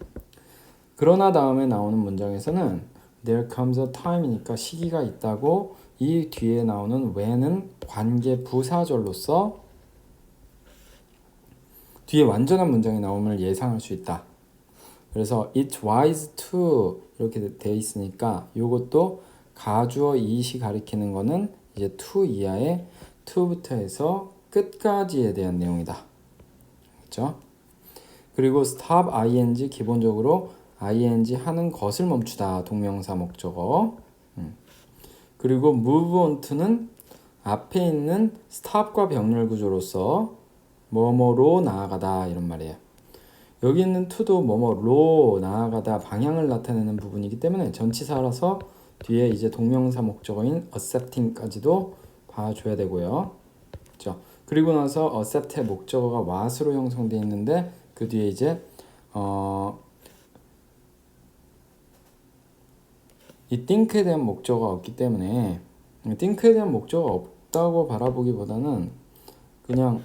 그러나 다음에 나오는 문장에서는 there comes a time이니까 시기가 있다고 이 뒤에 나오는 when은 관계 부사절로서 뒤에 완전한 문장이 나옴을 예상할 수 있다. 그래서 it's wise to 이렇게 돼 있으니까 이것도 가주어 이시 가리키는 거는 이제 to 이하의 to부터 해서 끝까지에 대한 내용이다. 그렇죠? 그리고 stop ing 기본적으로 ing 하는 것을 멈추다 동명사 목적어. 그리고 move on to는 앞에 있는 stop과 병렬 구조로서 뭐뭐로 나아가다 이런 말이에요. 여기 있는 to도 뭐뭐로 나아가다 방향을 나타내는 부분이기 때문에 전치사라서 뒤에 이제 동명사 목적어인 accepting까지도 봐줘야 되고요. 그렇죠? 그리고 나서 accept의 목적어가 what으로 형성되어 있는데 그 뒤에 이제 이 think에 대한 목적어가 없기 때문에 think에 대한 목적어가 없다고 바라보기보다는 그냥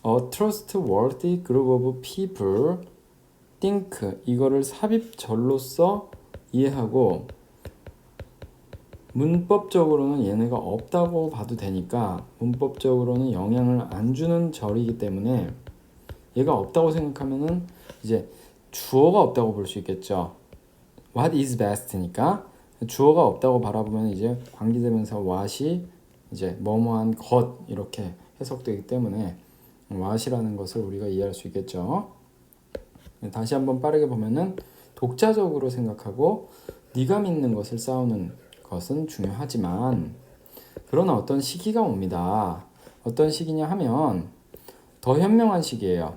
a trustworthy group of people think 이거를 삽입절로서 이해하고 문법적으로는 얘네가 없다고 봐도 되니까 문법적으로는 영향을 안 주는 절이기 때문에 얘가 없다고 생각하면은 이제 주어가 없다고 볼 수 있겠죠. What is best니까 주어가 없다고 바라보면 이제 관계대명사 what이 이제 뭐뭐한 것 이렇게 해석되기 때문에 what이라는 것을 우리가 이해할 수 있겠죠. 다시 한번 빠르게 보면은 독자적으로 생각하고 네가 믿는 것을 싸우는 것은 중요하지만 그러나 어떤 시기가 옵니다. 어떤 시기냐 하면 더 현명한 시기예요.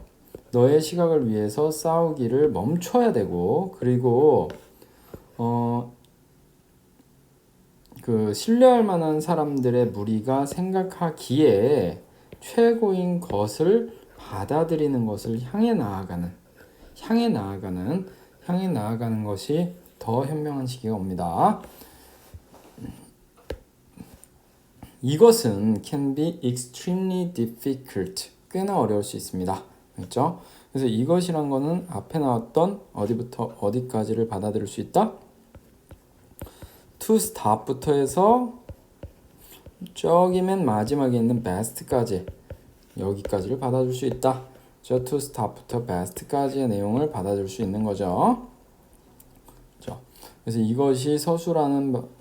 너의 시각을 위해서 싸우기를 멈춰야 되고 그리고 그 신뢰할 만한 사람들의 무리가 생각하기에 최고인 것을 받아들이는 것을 향해 나아가는 것이 더 현명한 시기가 옵니다. 이것은 can be extremely difficult. 꽤나 어려울 수 있습니다. 그렇죠? 그래서 이것이란 거는 앞에 나왔던 어디부터 어디까지를 받아들일 수 있다? to stop부터 해서 저기 맨 마지막에 있는 best까지 여기까지를 받아줄 수 있다. 저 to stop부터 best까지의 내용을 받아줄 수 있는 거죠. 그렇죠? 그래서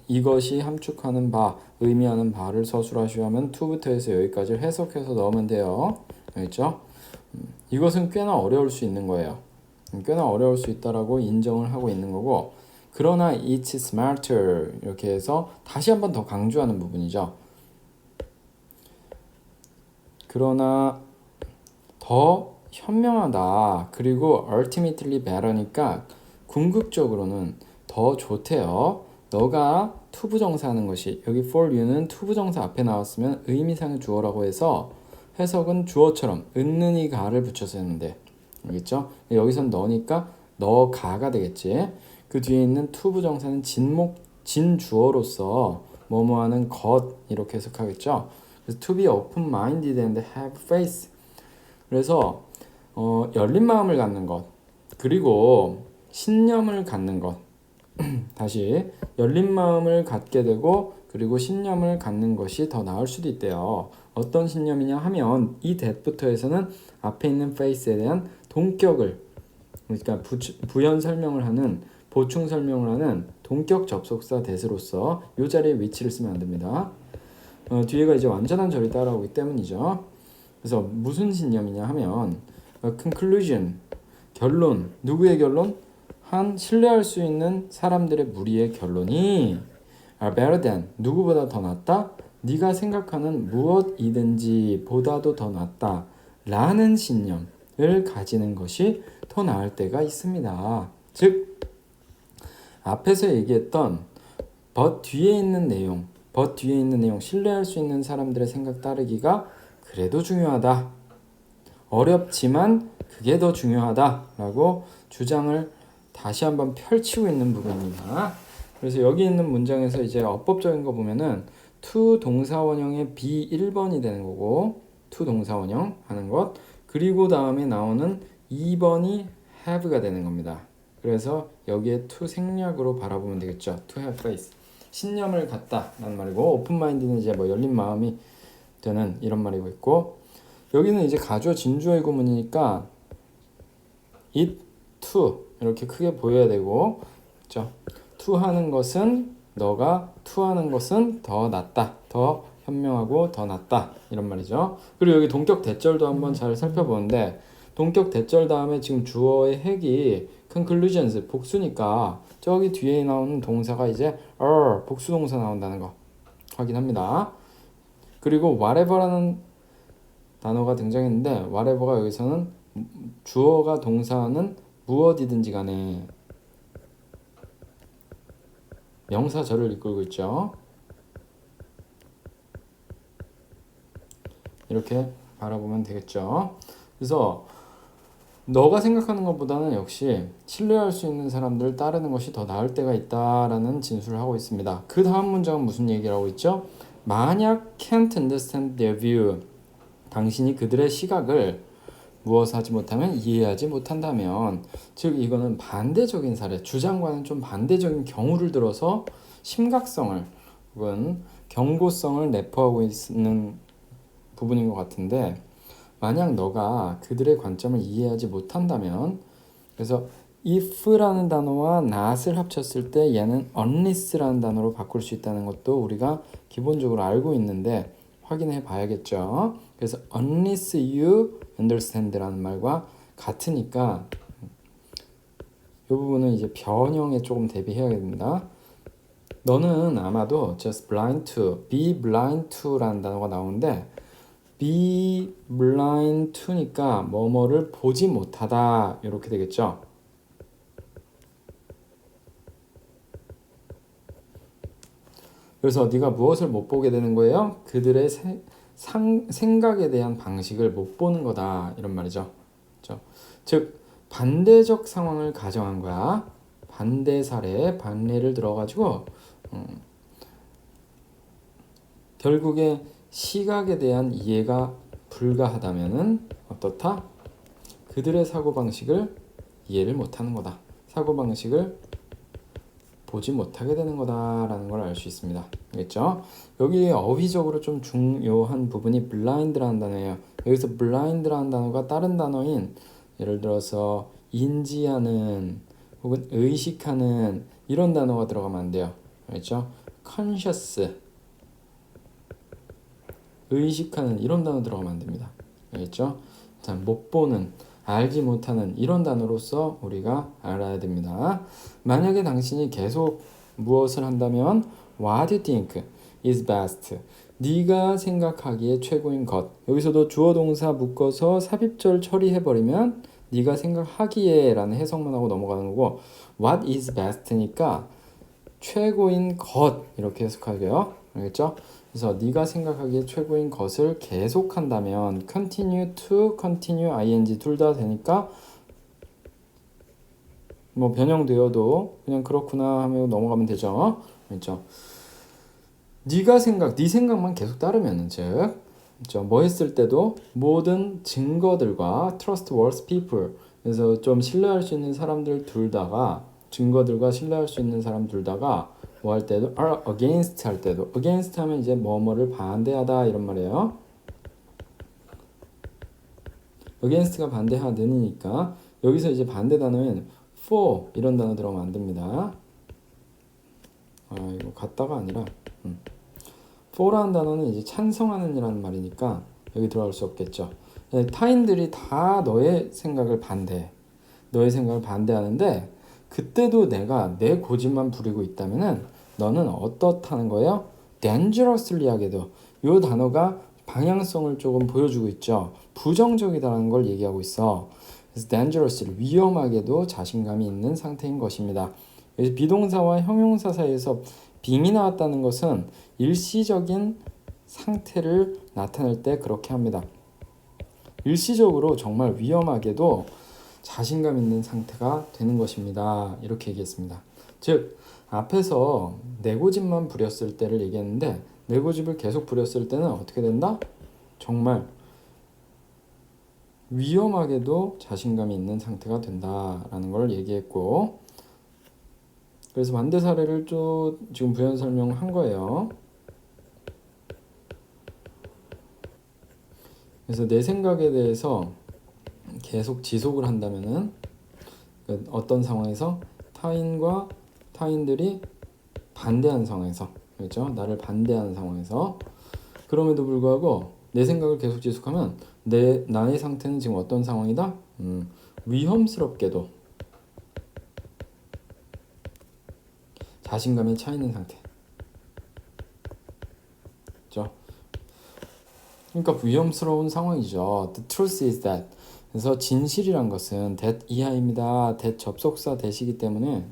이것이 함축하는 바, 의미하는 바를 서술하시오 하면 to부터 해서 여기까지 해석해서 넣으면 돼요. 알겠죠? 이것은 꽤나 어려울 수 있는 거예요. 꽤나 어려울 수 있다라고 인정을 하고 있는 거고 그러나 it's smarter 이렇게 해서 다시 한번 더 강조하는 부분이죠. 그러나 더 현명하다. 그리고 ultimately better니까 궁극적으로는 더 좋대요. 너가 투부정사 하는 것이 여기 for you는 투부정사 앞에 나왔으면 의미상의 주어라고 해서 해석은 주어처럼 은는이 가를 붙여서 했는데 알겠죠? 여기선 너니까 너가가 되겠지. 그 뒤에 있는 투부정사는 진주어로서 뭐뭐하는 것 이렇게 해석하겠죠. 그래서 to be open-minded and have faith. 그래서 열린 마음을 갖는 것 그리고 신념을 갖는 것 다시 열린 마음을 갖게 되고 그리고 신념을 갖는 것이 더 나을 수도 있대요. 어떤 신념이냐 하면 이 that부터 해서는 앞에 있는 faith에 대한 동격을 그러니까 부연 설명을 하는 보충 설명을 하는 동격 접속사 that으로서 이 자리에 위치를 쓰면 안 됩니다. 뒤에가 이제 완전한 절이 따라오기 때문이죠. 그래서 무슨 신념이냐 하면 conclusion 결론 누구의 결론? 한 신뢰할 수 있는 사람들의 무리의 결론이 are better than 누구보다 더 낫다? 네가 생각하는 무엇이든지 보다도 더 낫다 라는 신념을 가지는 것이 더 나을 때가 있습니다. 즉 앞에서 얘기했던 but 뒤에 있는 내용, 신뢰할 수 있는 사람들의 생각 따르기가 그래도 중요하다. 어렵지만 그게 더 중요하다라고 주장을 다시 한번 펼치고 있는 부분입니다. 그래서 여기 있는 문장에서 이제 어법적인 거 보면은 to 동사원형의 be 1번이 되는 거고 to 동사원형 하는 것, 그리고 다음에 나오는 2번이 have가 되는 겁니다. 그래서 여기에 to 생략으로 바라보면 되겠죠. to have faith, 신념을 갖다 라는 말이고, open mind는 이제 뭐 열린 마음이 되는 이런 말이고 있고, 여기는 이제 가주어 진주어의 구문이니까 it to 이렇게 크게 보여야 되고, 그렇죠? to 하는 것은 너가 to 하는 것은 더 낫다, 더 현명하고 더 낫다 이런 말이죠. 그리고 여기 동격 대절도 한번 잘 살펴보는데, 동격 대절 다음에 지금 주어의 핵이 conclusions 복수니까 저기 뒤에 나오는 동사가 이제 복수 동사 나온다는 거 확인합니다. 그리고 whatever라는 단어가 등장했는데, whatever가 여기서는 주어가 동사는 무엇이든지 간에 명사절을 이끌고 있죠. 이렇게 바라보면 되겠죠. 그래서 너가 생각하는 것보다는 역시 신뢰할 수 있는 사람들을 따르는 것이 더 나을 때가 있다라는 진술을 하고 있습니다. 그 다음 문장은 무슨 얘기를 하고 있죠? 만약 can't understand their view, 당신이 그들의 시각을 무엇을 하지 못하면 이해하지 못한다면, 즉 이거는 반대적인 사례, 주장과는 좀 반대적인 경우를 들어서 심각성을 혹은 경고성을 내포하고 있는 부분인 것 같은데, 만약 너가 그들의 관점을 이해하지 못한다면, 그래서 if라는 단어와 not을 합쳤을 때 얘는 unless라는 단어로 바꿀 수 있다는 것도 우리가 기본적으로 알고 있는데 확인해 봐야겠죠. 그래서 unless you understand라는 말과 같으니까 이 부분은 이제 변형에 조금 대비해야 됩니다. 너는 아마도 just blind to, be blind to라는 단어가 나오는데, be blind to니까 뭐뭐를 보지 못하다 이렇게 되겠죠. 그래서 네가 무엇을 못 보게 되는 거예요? 그들의 생각에 대한 방식을 못 보는 거다 이런 말이죠. 그렇죠? 즉 반대적 상황을 가정한 거야. 반대 사례, 반례를 들어가지고 결국에 시각에 대한 이해가 불가하다면은 어떻다? 그들의 사고방식을 이해를 못하는 거다. 사고방식을 보지 못하게 되는 거다라는 걸 알 수 있습니다. 알겠죠? 여기 어휘적으로 좀 중요한 부분이 blind라는 단어예요. 여기서 blind라는 단어가 다른 단어인 예를 들어서 인지하는 혹은 의식하는 이런 단어가 들어가면 안 돼요. 알겠죠? conscious, 의식하는 이런 단어 들어가면 안 됩니다. 알겠죠? 자, 못 보는, 알지 못하는 이런 단어로서 우리가 알아야 됩니다. 만약에 당신이 계속 무엇을 한다면 what do you think is best, 네가 생각하기에 최고인 것, 여기서도 주어 동사 묶어서 삽입절 처리해버리면 네가 생각하기에 라는 해석만 하고 넘어가는 거고, what is best니까 최고인 것 이렇게 해석하게요. 알겠죠? 그래서 네가 생각하기에 최고인 것을 계속한다면 continue to, continue ing 둘 다 되니까 뭐 변형되어도 그냥 그렇구나 하면 넘어가면 되죠. 그렇죠? 네가 네 생각만 계속 따르면은 즉, 그렇죠? 뭐 했을 때도 모든 증거들과 trustworthy people, 그래서 좀 신뢰할 수 있는 사람들 둘 다가, 증거들과 신뢰할 수 있는 사람 둘 다가 뭐 할 때도 are against 할 때도, against 하면 이제 뭐뭐를 반대하다 이런 말이에요. against가 반대하는이니까 여기서 이제 반대 단어엔 for 이런 단어 들어가면 안 됩니다. 이거 같다가 아니라 for라는 단어는 이제 찬성하는 이라는 말이니까 여기 들어갈 수 없겠죠. 타인들이 다 너의 생각을 반대하는데 그때도 내가 내 고집만 부리고 있다면은 너는 어떻다는 거예요? dangerously 하게도, 이 단어가 방향성을 조금 보여주고 있죠. 부정적이다라는 걸 얘기하고 있어. 그래서 dangerously, 위험하게도 자신감이 있는 상태인 것입니다. 그래서 비동사와 형용사 사이에서 being이 나왔다는 것은 일시적인 상태를 나타낼 때 그렇게 합니다. 일시적으로 정말 위험하게도 자신감 있는 상태가 되는 것입니다. 이렇게 얘기했습니다. 즉 앞에서 내 고집만 부렸을 때를 얘기했는데 내 고집을 계속 부렸을 때는 어떻게 된다? 정말 위험하게도 자신감이 있는 상태가 된다라는 걸 얘기했고, 그래서 반대 사례를 또 지금 부연 설명한 거예요. 그래서 내 생각에 대해서 계속 지속을 한다면은 어떤 상황에서 타인과 타인들이 반대하는 상황에서, 그렇죠? 나를 반대하는 상황에서, 그럼에도 불구하고 내 생각을 계속 지속하면 나의 상태는 지금 어떤 상황이다? 위험스럽게도 자신감에 차 있는 상태. 그렇죠? 그러니까 위험스러운 상황이죠. The truth is that. 그래서 진실이란 것은 that 이하입니다. that 접속사 that이기 때문에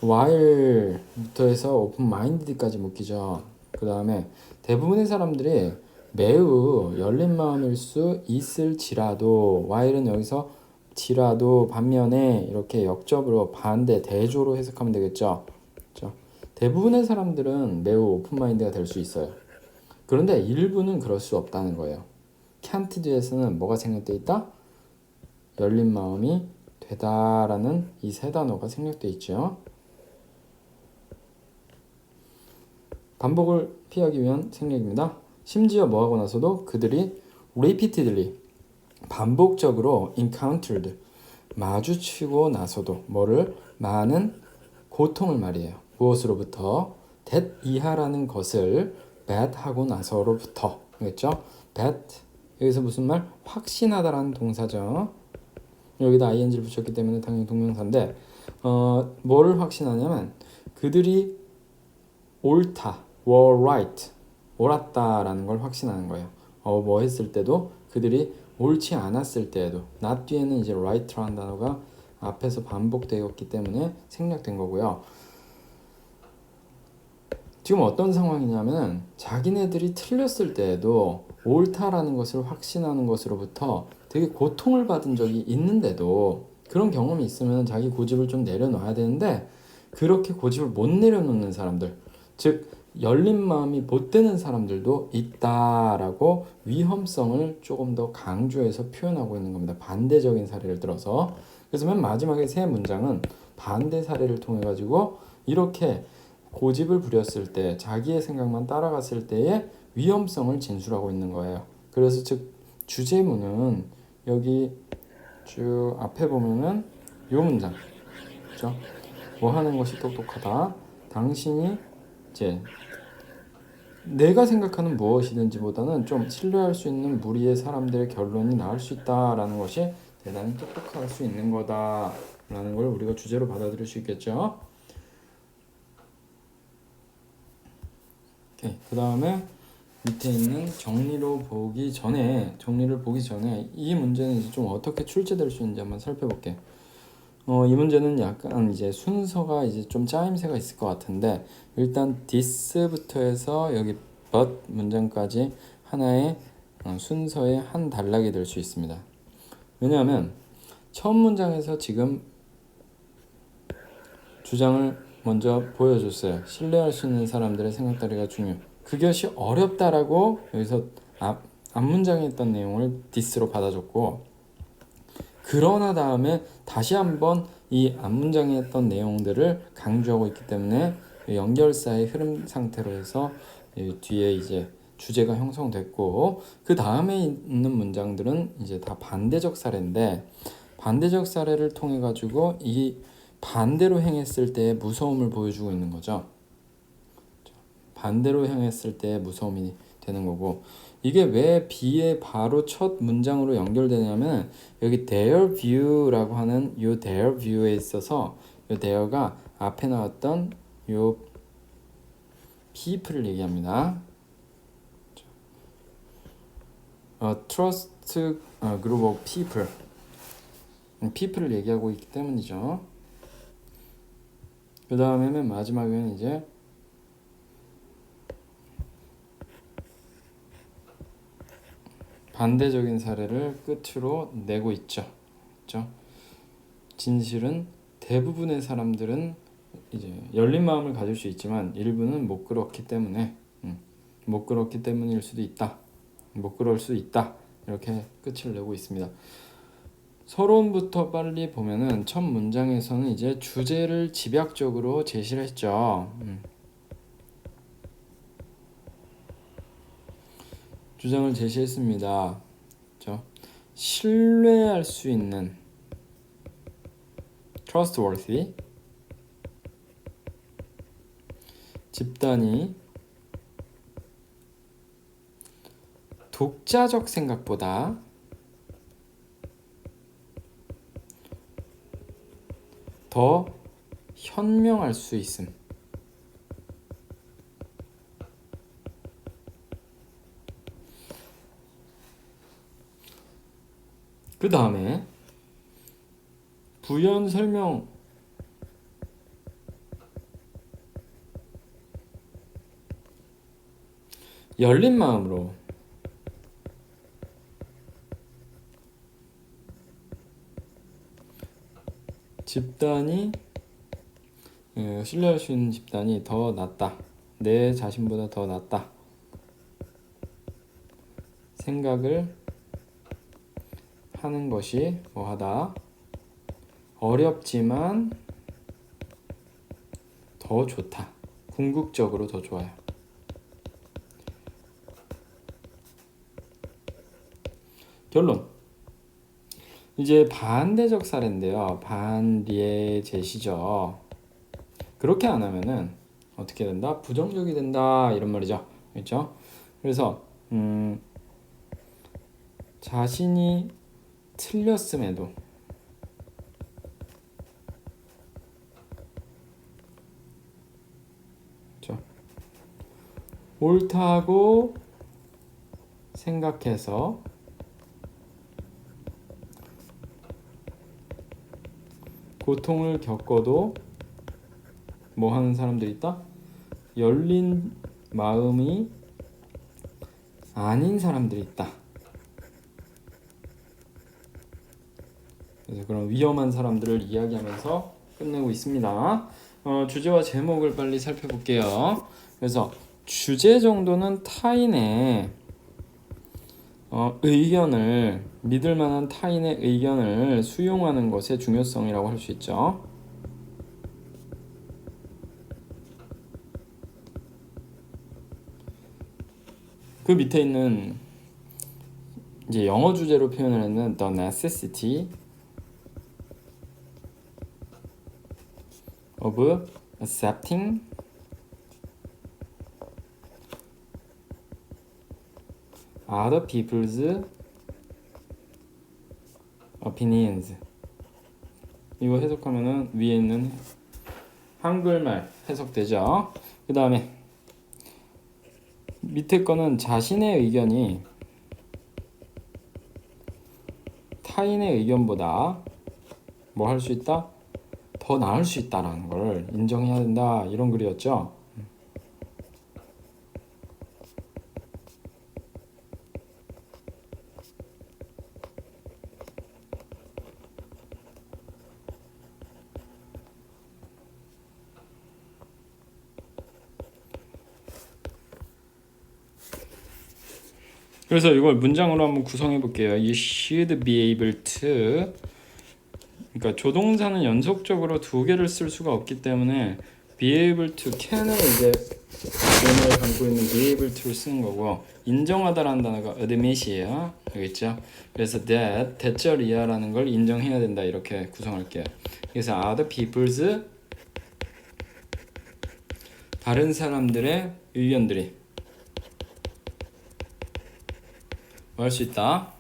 while부터 해서 open-minded까지 묶이죠. 그 다음에 대부분의 사람들이 매우 열린 마음일 수 있을지라도, while은 여기서 지라도 반면에 이렇게 역접으로 반대 대조로 해석하면 되겠죠. 그렇죠? 대부분의 사람들은 매우 오픈마인드가 될 수 있어요. 그런데 일부는 그럴 수 없다는 거예요. 칸트 뒤에서는 뭐가 생략되어 있다? 열린 마음이 되다라는 이 세 단어가 생략되어 있죠. 반복을 피하기 위한 생략입니다. 심지어 뭐하고 나서도 그들이 repeatedly 반복적으로 encountered 마주치고 나서도 뭐를? 많은 고통을 말이에요. 무엇으로부터? that 이하라는 것을 bet 하고 나서로부터. 그렇죠? bet 여기서 무슨 말? 확신하다라는 동사죠. 여기다 ing를 붙였기 때문에 당연히 동명사인데 뭐를 확신하냐면 그들이 옳다, were right, 옳았다라는 걸 확신하는 거예요. 뭐 했을 때도 그들이 옳지 않았을 때에도 not 뒤에는 이제 right라는 단어가 앞에서 반복되었기 때문에 생략된 거고요. 지금 어떤 상황이냐면 자기네들이 틀렸을 때에도 옳다라는 것을 확신하는 것으로부터 되게 고통을 받은 적이 있는데도 그런 경험이 있으면 자기 고집을 좀 내려놔야 되는데 그렇게 고집을 못 내려놓는 사람들, 즉 열린 마음이 못 되는 사람들도 있다라고 위험성을 조금 더 강조해서 표현하고 있는 겁니다. 반대적인 사례를 들어서. 그래서 맨 마지막에 세 문장은 반대 사례를 통해 가지고 이렇게 고집을 부렸을 때 자기의 생각만 따라갔을 때의 위험성을 진술하고 있는 거예요. 그래서 즉 주제문은 여기 쭉 앞에 보면은 요 문장, 그렇죠? 뭐 하는 것이 똑똑하다. 당신이 이제 내가 생각하는 무엇이든지보다는 좀 신뢰할 수 있는 무리의 사람들의 결론이 나을 수 있다라는 것이 대단히 똑똑할 수 있는 거다라는 걸 우리가 주제로 받아들일 수 있겠죠. 그 다음에 밑에 있는 정리를 보기 전에 이 문제는 이제 좀 어떻게 출제될 수 있는지 한번 살펴볼게. 이 문제는 약간 이제 순서가 이제 좀 짜임새가 있을 것 같은데 일단 this부터 해서 여기 but 문장까지 하나의 순서의 한 단락이 될 수 있습니다. 왜냐하면 처음 문장에서 지금 주장을 먼저 보여줬어요. 신뢰할 수 있는 사람들의 생각다리가 중요. 그것이 어렵다라고 여기서 앞 문장에 있던 내용을 this로 받아줬고, 그러나 다음에 다시 한번 이 앞문장에 했던 내용들을 강조하고 있기 때문에 연결사의 흐름 상태로 해서 뒤에 이제 주제가 형성됐고, 그 다음에 있는 문장들은 이제 다 반대적 사례인데 반대적 사례를 통해 가지고 이 반대로 행했을 때의 무서움을 보여주고 있는 거죠. 반대로 행했을 때의 무서움이 되는 거고, 이게 왜 B의 바로 첫 문장으로 연결되냐면 여기 their view라고 하는 요 their view에 있어서 요 there가 앞에 나왔던 요 people을 얘기합니다. trust group of people. people을 얘기하고 있기 때문이죠. 그 다음에 맨 마지막에는 이제 반대적인 사례를 끝으로 내고 있죠. 그렇죠? 진실은 대부분의 사람들은 이제 열린 마음을 가질 수 있지만 일부는 못 그렇기 때문에 못 그렇기 때문일 수도 있다. 못 그럴 수 있다. 이렇게 끝을 내고 있습니다. 서론부터 빨리 보면은 첫 문장에서는 이제 주제를 집약적으로 제시를 했죠. 주장을 제시했습니다. 그렇죠? 신뢰할 수 있는 trustworthy 집단이 독자적 생각보다 더 현명할 수 있음. 그 다음에 부연 설명 열린 마음으로 집단이 신뢰할 수 있는 집단이 더 낫다. 내 자신보다 더 낫다. 생각을 하는 것이 뭐하다. 어렵지만 더 좋다. 궁극적으로 더 좋아요. 결론. 이제 반대적 사례인데요. 반리의 제시죠. 그렇게 안 하면은 어떻게 된다? 부정적이 된다. 이런 말이죠. 그렇죠? 그래서 자신이 틀렸음에도 그렇죠? 옳다고 생각해서 고통을 겪어도 뭐 하는 사람들이 있다? 열린 마음이 아닌 사람들이 있다. 그래서 그런 위험한 사람들을 이야기하면서 끝내고 있습니다. 주제와 제목을 빨리 살펴볼게요. 그래서 주제 정도는 타인의 의견을 믿을 만한 타인의 의견을 수용하는 것의 중요성이라고 할 수 있죠. 그 밑에 있는 이제 영어 주제로 표현을 했는 the necessity of accepting other people's opinions. 이거 해석하면은 위에 있는 한글말 해석되죠. 그 다음에 밑에 거는 자신의 의견이 타인의 의견보다 뭐 할 수 있다? 더 나을 수 있다라는 걸 인정해야 된다. 이런 글이었죠. 그래서 이걸 문장으로 한번 구성해 볼게요. You should be able to. 그러니까 조동사는 연속적으로 두 개를 쓸 수가 없기 때문에 be able to can을 이제 원어에 담고 있는 be able to를 쓰는 거고, 인정하다라는 단어가 admit이에요. 알겠죠? 그래서 that 대절이야라는 걸 인정해야 된다. 이렇게 구성할게요. 그래서 other people's 다른 사람들의 의견들이 뭐 할 수 있다?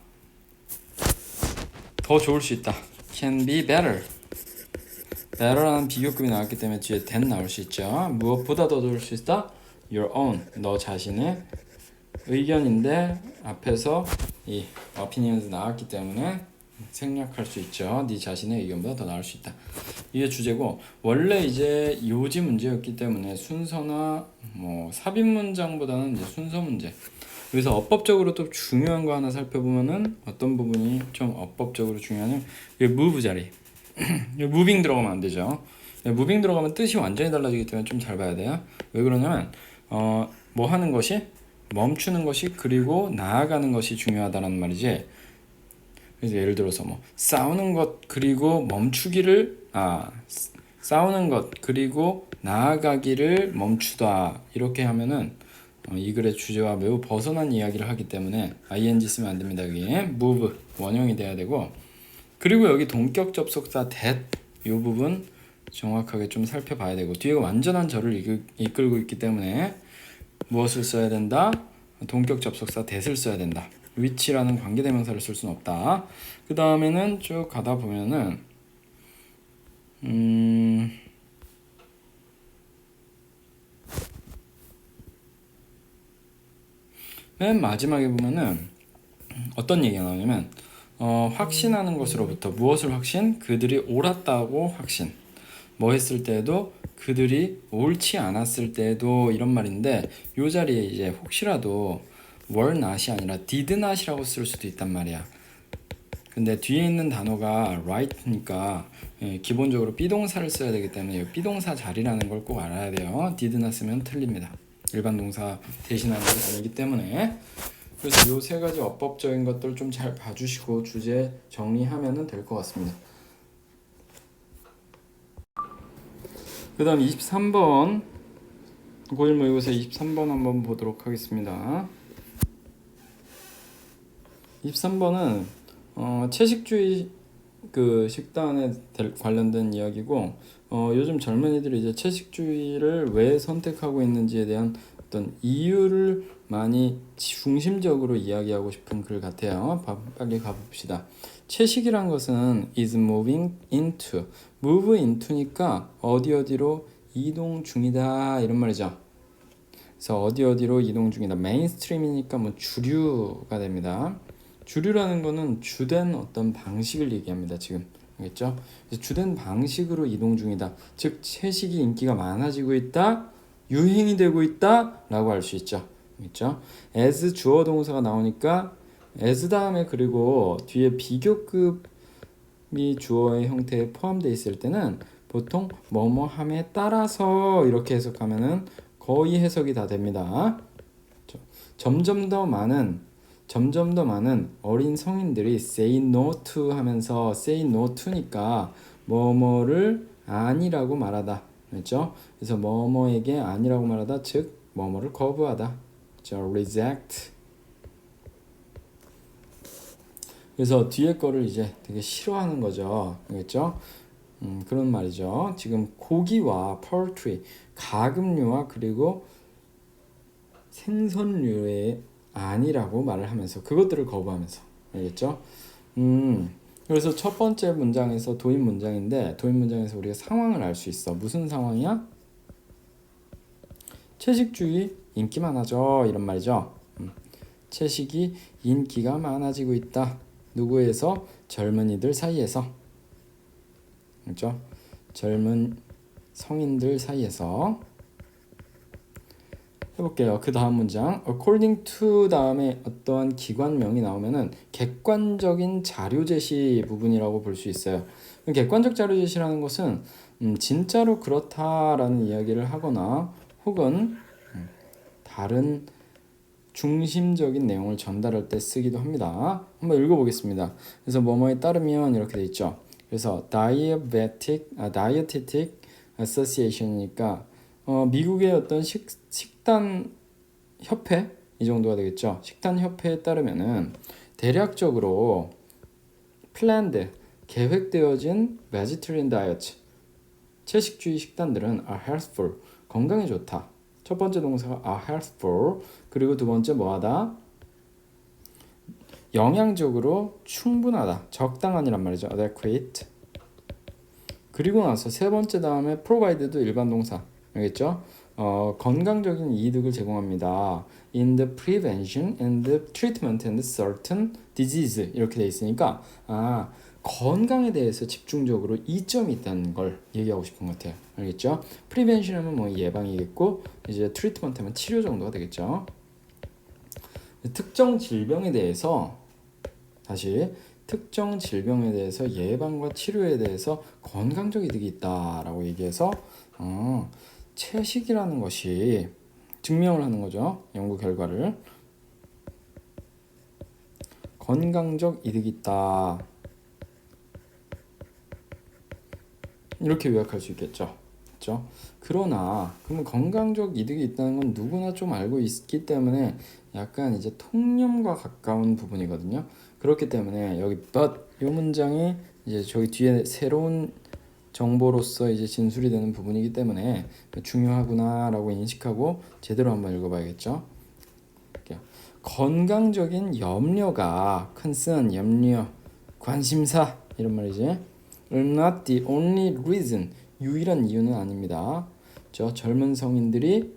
더 좋을 수 있다. Can be better. better라는 비교급이 나왔기 때문에 뒤에 than 나올 수 있죠. 무엇보다 더 좋을 수 있다? Your own. 너 자신의 의견인데 앞에서 이 opinions 나왔기 때문에 생략할 수 있죠. 네 자신의 의견보다 더 나을 수 있다. 이게 주제고 원래 이제 요지 문제였기 때문에 순서나 뭐 삽입 문장보다는 이제 순서 문제. 여기서 어법적으로 또 중요한 거 하나 살펴보면은 어떤 부분이 좀 어법적으로 중요하냐면 move 자리. 무빙 들어가면 안 되죠. 무빙 들어가면 뜻이 완전히 달라지기 때문에 좀 잘 봐야 돼요. 왜 그러냐면 뭐 하는 것이 멈추는 것이 그리고 나아가는 것이 중요하다는 말이지. 그래서 예를 들어서 뭐 싸우는 것 그리고 멈추기를 싸우는 것 그리고 나아가기를 멈추다 이렇게 하면은 이 글의 주제와 매우 벗어난 이야기를 하기 때문에 ing 쓰면 안 됩니다. 여기 move 원형이 돼야 되고 그리고 여기 동격 접속사 that 이 부분 정확하게 좀 살펴봐야 되고 뒤에가 완전한 절을 이끌고 있기 때문에 무엇을 써야 된다? 동격 접속사 that을 써야 된다. which라는 관계대명사를 쓸 수는 없다. 그 다음에는 쭉 가다 보면은 맨 마지막에 보면은 어떤 얘기가 나오냐면 확신하는 것으로부터 무엇을 확신? 그들이 옳았다고 확신. 뭐 했을 때도 그들이 옳지 않았을 때도 이런 말인데 이 자리에 이제 혹시라도 were not이 아니라 did not이라고 쓸 수도 있단 말이야. 근데 뒤에 있는 단어가 right니까 기본적으로 비동사를 써야 되기 때문에 이 비동사 자리라는 걸 꼭 알아야 돼요. did not 쓰면 틀립니다. 일반 동사 대신하는 게 아니기 때문에. 그래서 이 세 가지 어법적인 것들 좀 잘 봐주시고 주제 정리하면 될 것 같습니다. 그 다음 23번 고1 모의고사 23번 한번 보도록 하겠습니다. 23번은 채식주의 그 식단에 관련된 이야기고 요즘 젊은이들이 이제 채식주의를 왜 선택하고 있는지에 대한 어떤 이유를 많이 중심적으로 이야기하고 싶은 글 같아요. 빨리 가봅시다. 채식이란 것은 is moving into, move into니까 어디로 이동 중이다 이런 말이죠. 그래서 어디로 이동 중이다. 메인스트림이니까 뭐 주류가 됩니다. 주류라는 거는 주된 어떤 방식을 얘기합니다. 지금 알겠죠? 주된 방식으로 이동 중이다. 즉 채식이 인기가 많아지고 있다, 유행이 되고 있다라고 할 수 있죠. 알겠죠? as 주어 동사가 나오니까 as 다음에 그리고 뒤에 비교급이 주어의 형태에 포함되어 있을 때는 보통 뭐뭐함에 따라서 이렇게 해석하면은 거의 해석이 다 됩니다. 점점 더 많은 어린 성인들이 say no to 하면서 say no to니까 뭐뭐를 아니라고 말하다. 그렇죠? 그래서 뭐뭐에게 아니라고 말하다 즉 뭐뭐를 거부하다. 그렇죠? reject. 그래서 뒤에 거를 이제 되게 싫어하는 거죠. 알겠죠? 그런 말이죠. 지금 고기와 poultry, 가금류와 그리고 생선류의 아니라고 말을 하면서 그것들을 거부하면서 알겠죠? 그래서 첫 번째 문장에서 도입 문장인데 도입 문장에서 우리가 상황을 알 수 있어. 무슨 상황이야? 채식주의 인기 많아져 이런 말이죠. 채식이 인기가 많아지고 있다. 누구에서? 젊은이들 사이에서. 그렇죠? 젊은 성인들 사이에서. 해볼게요. 그 다음 문장 according to 다음에 어떠한 기관명이 나오면은 객관적인 자료 제시 부분이라고 볼 수 있어요. 객관적 자료 제시라는 것은 진짜로 그렇다라는 이야기를 하거나 혹은 다른 중심적인 내용을 전달할 때 쓰기도 합니다. 한번 읽어보겠습니다. 그래서 뭐뭐에 따르면 이렇게 돼 있죠. 그래서 dietetic association이니까 미국의 어떤 식단 협회 이 정도가 되겠죠. 식단 협회에 따르면은 대략적으로 planned 계획되어진 vegetarian diet 채식주의 식단들은 are healthful 건강에 좋다. 첫 번째 동사가 are healthful 그리고 두 번째 뭐하다? 영양적으로 충분하다. 적당한이란 말이죠. adequate. 그리고 나서 세 번째 다음에 provide도 일반 동사 알겠죠? 건강적인 이득을 제공합니다. In the prevention and the treatment and certain disease 이렇게 돼 있으니까 건강에 대해서 집중적으로 이점이 있다는 걸 얘기하고 싶은 것 같아요. 알겠죠? prevention 하면 뭐 예방이겠고 이제 treatment 하면 치료 정도가 되겠죠. 특정 질병에 대해서 특정 질병에 대해서 예방과 치료에 대해서 건강적 이득이 있다라고 얘기해서 채식이라는 것이 증명을 하는 거죠. 연구 결과를 건강적 이득이 있다 이렇게 요약할 수 있겠죠. 그렇죠? 그러나 그러면 건강적 이득이 있다는 건 누구나 좀 알고 있기 때문에 약간 이제 통념과 가까운 부분이거든요. 그렇기 때문에 여기 but 이 문장이 이제 저기 뒤에 새로운 정보로서 이제 진술이 되는 부분이기 때문에 중요하구나라고 인식하고 제대로 한번 읽어봐야겠죠. 건강적인 염려가 concern, 염려, 관심사 이런 말이지. Not the only reason, 유일한 이유는 아닙니다. 저 젊은 성인들이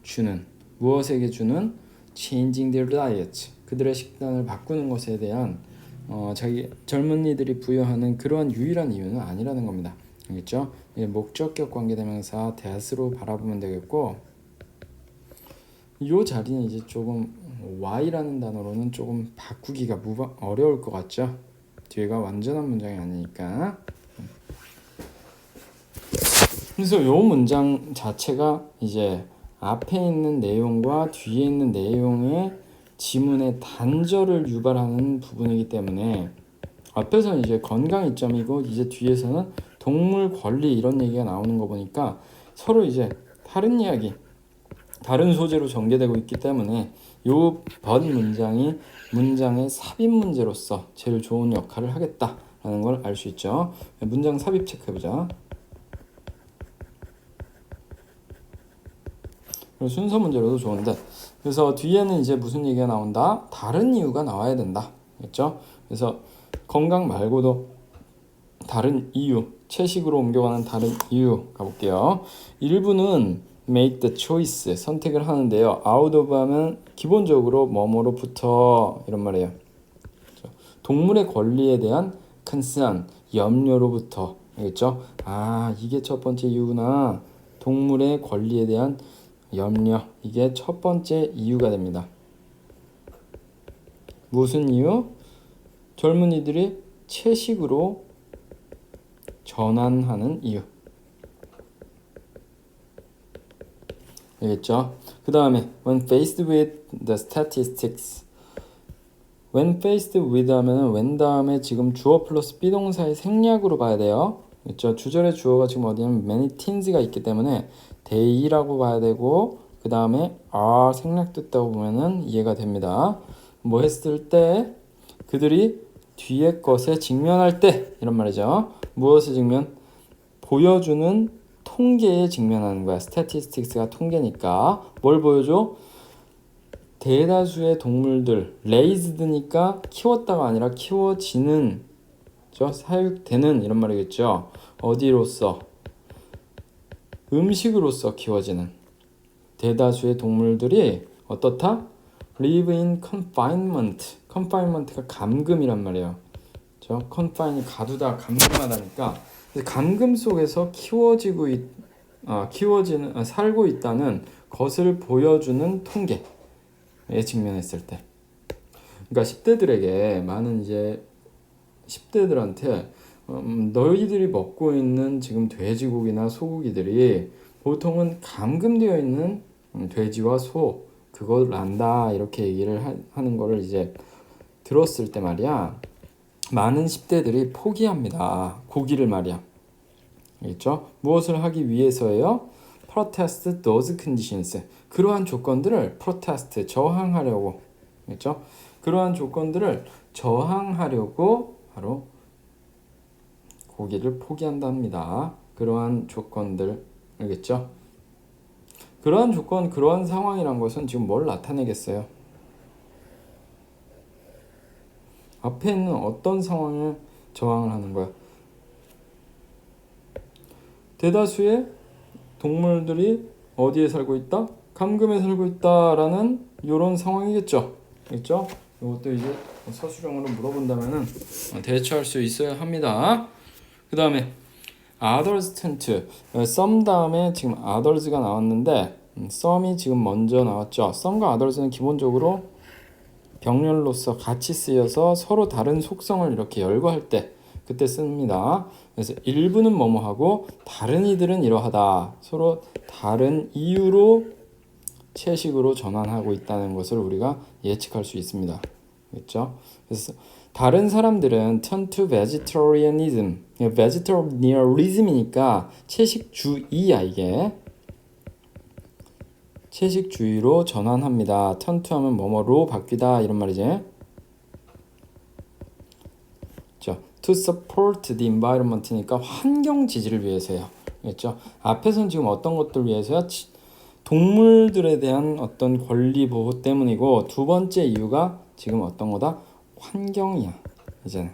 주는 무엇에게 주는 changing their diet, 그들의 식단을 바꾸는 것에 대한 자기 젊은이들이 부여하는 그러한 유일한 이유는 아니라는 겁니다. 알겠죠? 목적격 관계대명사 that으로 바라보면 되겠고 이 자리는 이제 조금 why라는 단어로는 조금 바꾸기가 어려울 것 같죠? 뒤에가 완전한 문장이 아니니까. 그래서 이 문장 자체가 이제 앞에 있는 내용과 뒤에 있는 내용의 지문의 단절을 유발하는 부분이기 때문에 앞에서는 이제 건강 이점이고 이제 뒤에서는 동물 권리 이런 얘기가 나오는 거 보니까 서로 이제 다른 이야기, 다른 소재로 전개되고 있기 때문에 요 but 문장이 문장의 삽입 문제로서 제일 좋은 역할을 하겠다라는 걸 알 수 있죠. 문장 삽입 체크해보자. 순서 문제로도 좋은데 그래서 뒤에는 이제 무슨 얘기가 나온다? 다른 이유가 나와야 된다. 그렇죠? 그래서 건강 말고도 다른 이유, 채식으로 옮겨가는 다른 이유 가볼게요. 1부는 make the choice, 선택을 하는데요. out of 하면 기본적으로 뭐뭐로부터 이런 말이에요. 동물의 권리에 대한 concern, 염려로부터. 알겠죠? 이게 첫 번째 이유구나. 동물의 권리에 대한 염려, 이게 첫 번째 이유가 됩니다. 무슨 이유? 젊은이들이 채식으로 전환하는 이유. 알겠죠? 그 다음에 when faced with the statistics, when faced with 하면은 when 다음에 지금 주어 플러스 비동사의 생략으로 봐야 돼요. 그렇죠? 주절의 주어가 지금 어디냐면 many teens가 있기 때문에 they라고 봐야 되고 그 다음에 are 생략됐다고 보면은 이해가 됩니다. 뭐 했을 때 그들이 뒤에 것에 직면할 때 이런 말이죠. 무엇에 직면? 보여주는 통계에 직면하는 거야. 스태티스틱스가 통계니까 뭘 보여줘? 대다수의 동물들 레이즈드니까 키웠다가 아니라 키워지는 사육되는 이런 말이겠죠. 어디로서? 음식으로서 키워지는 대다수의 동물들이 어떻다? live in confinement. confinement가 감금이란 말이에요. confine이 가두다, 감금하다니까 감금 속에서 살고 있다는 것을 보여주는 통계에 직면했을 때. 그러니까 10대들에게 많은 이제 10대들한테 너희들이 먹고 있는 지금 돼지고기나 소고기들이 보통은 감금되어 있는 돼지와 소 그걸 난다 이렇게 얘기를 하는 거를 이제 들었을 때 말이야 많은 10대들이 포기합니다. 고기를 말이야. 알겠죠? 무엇을 하기 위해서예요? protest those conditions. 그러한 조건들을 protest 저항하려고. 알겠죠? 그러한 조건들을 저항하려고 바로 고기를 포기한답니다. 그러한 조건들 알겠죠? 그러한 조건, 그러한 상황이란 것은 지금 뭘 나타내겠어요? 앞에 있는 어떤 상황에 저항을 하는 거야? 대다수의 동물들이 어디에 살고 있다? 감금에 살고 있다라는 이런 상황이겠죠. 그렇죠? 이것도 이제 서술형으로 물어본다면은 대처할 수 있어야 합니다. 그 다음에 others tend to some 다음에 지금 others가 나왔는데 some이 지금 먼저 나왔죠. some과 others는 기본적으로 병렬로서 같이 쓰여서 서로 다른 속성을 이렇게 열거할 때 그때 씁니다. 그래서 일부는 뭐뭐하고 다른 이들은 이러하다. 서로 다른 이유로 채식으로 전환하고 있다는 것을 우리가 예측할 수 있습니다. 그렇죠? 그래서 다른 사람들은 turn to vegetarianism. vegetarianism이니까 채식주의야 이게. 채식주의로 전환합니다. turn to 하면 뭐뭐로 바뀌다 이런 말이지. 자, to support the environment니까 환경 지지를 위해서요. 그렇죠? 앞에서는 지금 어떤 것들 위해서야? 동물들에 대한 어떤 권리 보호 때문이고 두 번째 이유가 지금 어떤 거다? 환경이야. 이제는.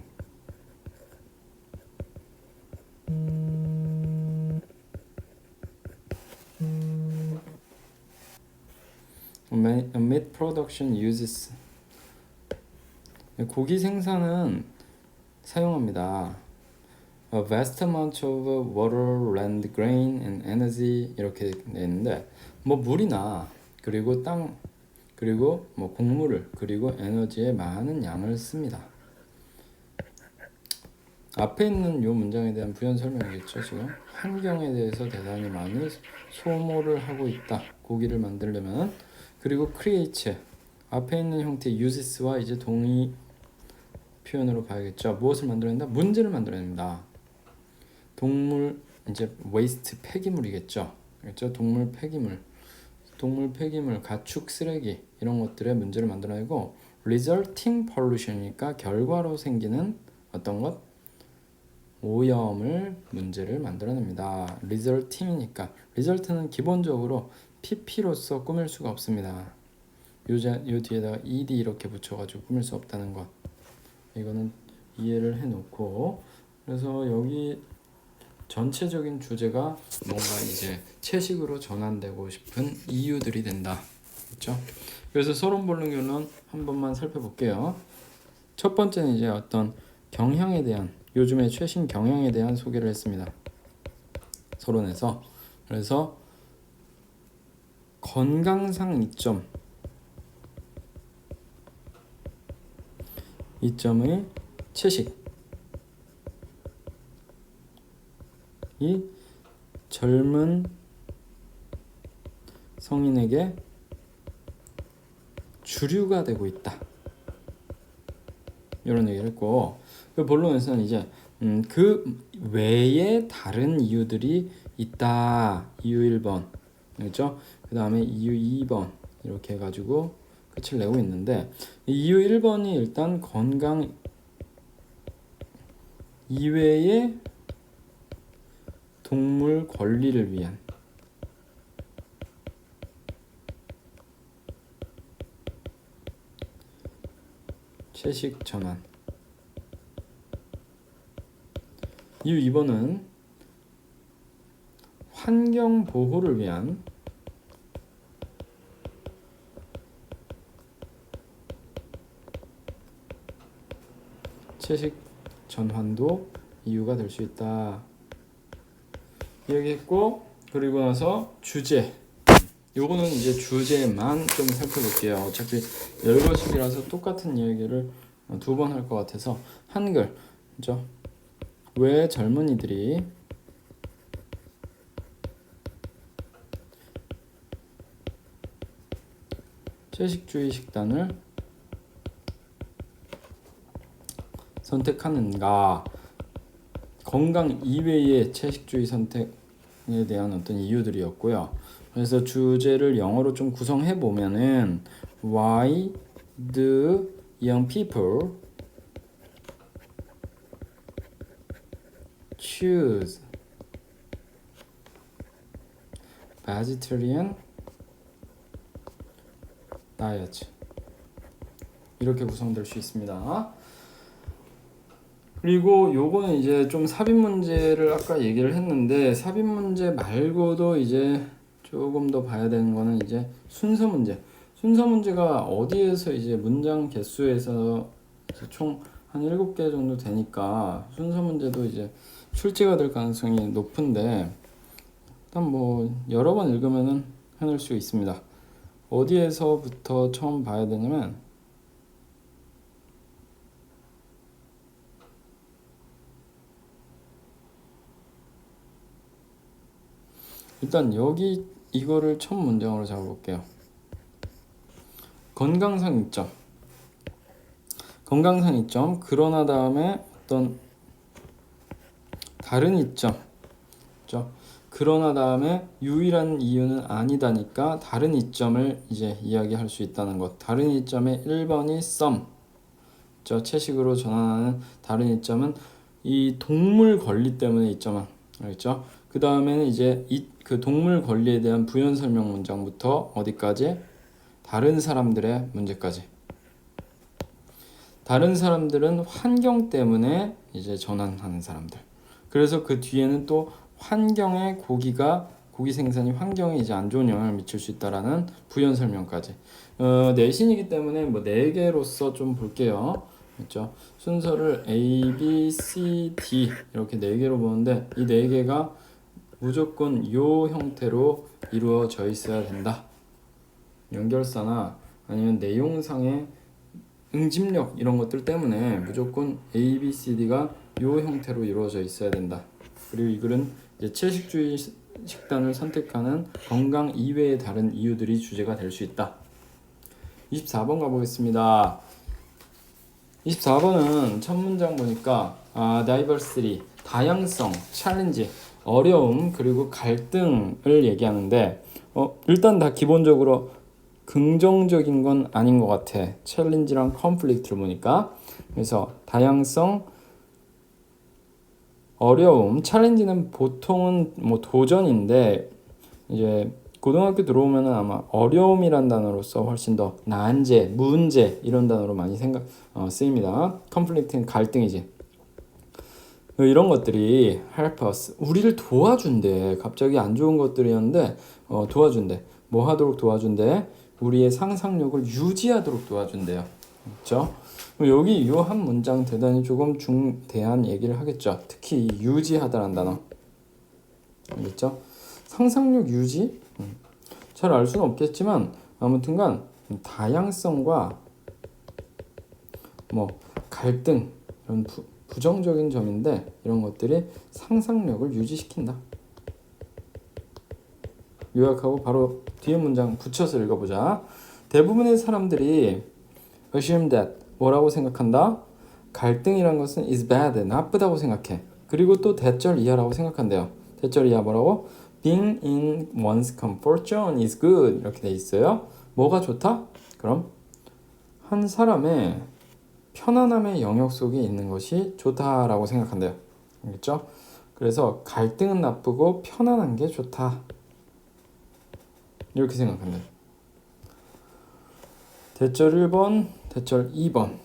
Meat production uses 고기 생산은 사용합니다. A vast amount of water, land, grain, and energy 이렇게 돼 있는데 뭐 물이나 그리고 땅 그리고 뭐 곡물을 그리고 에너지의 많은 양을 씁니다. 앞에 있는 이 문장에 대한 부연 설명이겠죠. 지금 환경에 대해서 대단히 많이 소모를 하고 있다. 고기를 만들려면 그리고 create 앞에 있는 형태 uses와 이제 동의 표현으로 봐야겠죠. 무엇을 만들어낸다? 문제를 만들어냅니다. 동물 이제 waste 폐기물이겠죠. 그렇죠? 동물 폐기물, 가축 쓰레기 이런 것들의 문제를 만들어내고 resulting pollution이니까 결과로 생기는 어떤 것? 오염을 문제를 만들어냅니다. resulting이니까 result는 기본적으로 pp로서 꾸밀 수가 없습니다. 요 뒤에다가 ed 이렇게 붙여가지고 꾸밀 수 없다는 것. 이거는 이해를 해놓고 그래서 여기 전체적인 주제가 뭔가 이제 채식으로 전환되고 싶은 이유들이 된다. 그렇죠? 그래서 서론 본론 결론 한 번만 살펴볼게요. 첫 번째는 이제 어떤 경향에 대한 요즘의 최신 경향에 대한 소개를 했습니다. 서론에서. 그래서 건강상 이점의 채식이 젊은 성인에게 주류가 되고 있다. 이런 얘기를 했고 그 본론에서는 이제 그 외에 다른 이유들이 있다. 이유 1번 그렇죠? 그 다음에 이유 2번 이렇게 해가지고 끝을 내고 있는데 이유 1번이 일단 건강 이외의 동물 권리를 위한 채식 전환. 이유 2번은 환경 보호를 위한 채식 전환도 이유가 될 수 있다. 얘기했고 그리고 나서 주제. 요거는 이제 주제만 좀 살펴볼게요. 어차피 열거식이라서 똑같은 이야기를 두 번 할 것 같아서 한글, 그죠? 왜 젊은이들이 채식주의 식단을 선택하는가? 건강 이외의 채식주의 선택에 대한 어떤 이유들이었고요. 그래서 주제를 영어로 좀 구성해 보면은 Why do young people choose vegetarian diet? 이렇게 구성될 수 있습니다. 그리고 요거는 이제 좀 삽입 문제를 아까 얘기를 했는데 삽입 문제 말고도 이제 조금 더 봐야 되는 거는 이제 순서 문제. 순서 문제가 어디에서 이제 문장 개수에서 총 한 7개 정도 되니까 순서 문제도 이제 출제가 될 가능성이 높은데 일단 뭐 여러 번 읽으면은 해낼 수 있습니다. 어디에서부터 처음 봐야 되냐면 일단 여기 이거를 첫 문장으로 잡아볼게요. 건강상 이점. 건강상 이점. 그러나 다음에 어떤 다른 이점. 그렇죠? 그러나 다음에 유일한 이유는 아니다니까 다른 이점을 이제 이야기할 수 있다는 것. 다른 이점의 1번이 some. 그렇죠? 채식으로 전환하는 다른 이점은 이 동물 권리 때문에 이점은. 알겠죠? 그 다음에는 이제 그 동물 권리에 대한 부연 설명 문장부터 어디까지? 다른 사람들의 문제까지. 다른 사람들은 환경 때문에 이제 전환하는 사람들. 그래서 그 뒤에는 또 환경에 고기 생산이 환경에 이제 안 좋은 영향을 미칠 수 있다라는 부연 설명까지. 내신이기 때문에 뭐 4개로서 좀 볼게요. 그렇죠? 순서를 A, B, C, D 이렇게 4개로 보는데 이 4개가 무조건 요 형태로 이루어져 있어야 된다. 연결사나 아니면 내용상의 응집력 이런 것들 때문에 무조건 A, B, C, D가 요 형태로 이루어져 있어야 된다. 그리고 이 글은 이제 채식주의 식단을 선택하는 건강 이외의 다른 이유들이 주제가 될 수 있다. 24번 가보겠습니다. 24번은 첫 문장 보니까 diversity, 다양성, 챌린지, 어려움 그리고 갈등을 얘기하는데 일단 다 기본적으로 긍정적인 건 아닌 것 같아. 챌린지랑 컨플릭트를 보니까. 그래서 다양성, 어려움, 챌린지는 보통은 뭐 도전인데 이제 고등학교 들어오면은 아마 어려움이란 단어로서 훨씬 더 난제, 문제 이런 단어로 많이 쓰입니다. 컨플릭트는 갈등이지. 이런 것들이 help us, 우리를 도와준대. 갑자기 안 좋은 것들이었는데 도와준대. 뭐 하도록 도와준대? 우리의 상상력을 유지하도록 도와준대요. 그렇죠? 여기 이 한 문장 대단히 조금 중대한 얘기를 하겠죠. 특히 이 유지하다라는 단어. 알겠죠? 상상력 유지? 잘 알 수는 없겠지만 아무튼간 다양성과 뭐 갈등 이런 부정적인 점인데 이런 것들이 상상력을 유지시킨다. 요약하고 바로 뒤에 문장 붙여서 읽어보자. 대부분의 사람들이 assume that 뭐라고 생각한다? 갈등이란 것은 is bad, 나쁘다고 생각해. 그리고 또 대절 이하라고 생각한대요. 대절 이하 뭐라고? Being in one's comfort zone is good 이렇게 돼 있어요. 뭐가 좋다? 그럼 한 사람의 편안함의 영역 속에 있는 것이 좋다라고 생각한대요. 알겠죠? 그래서 갈등은 나쁘고 편안한 게 좋다. 이렇게 생각한대요. 대절 1번, 대절 2번.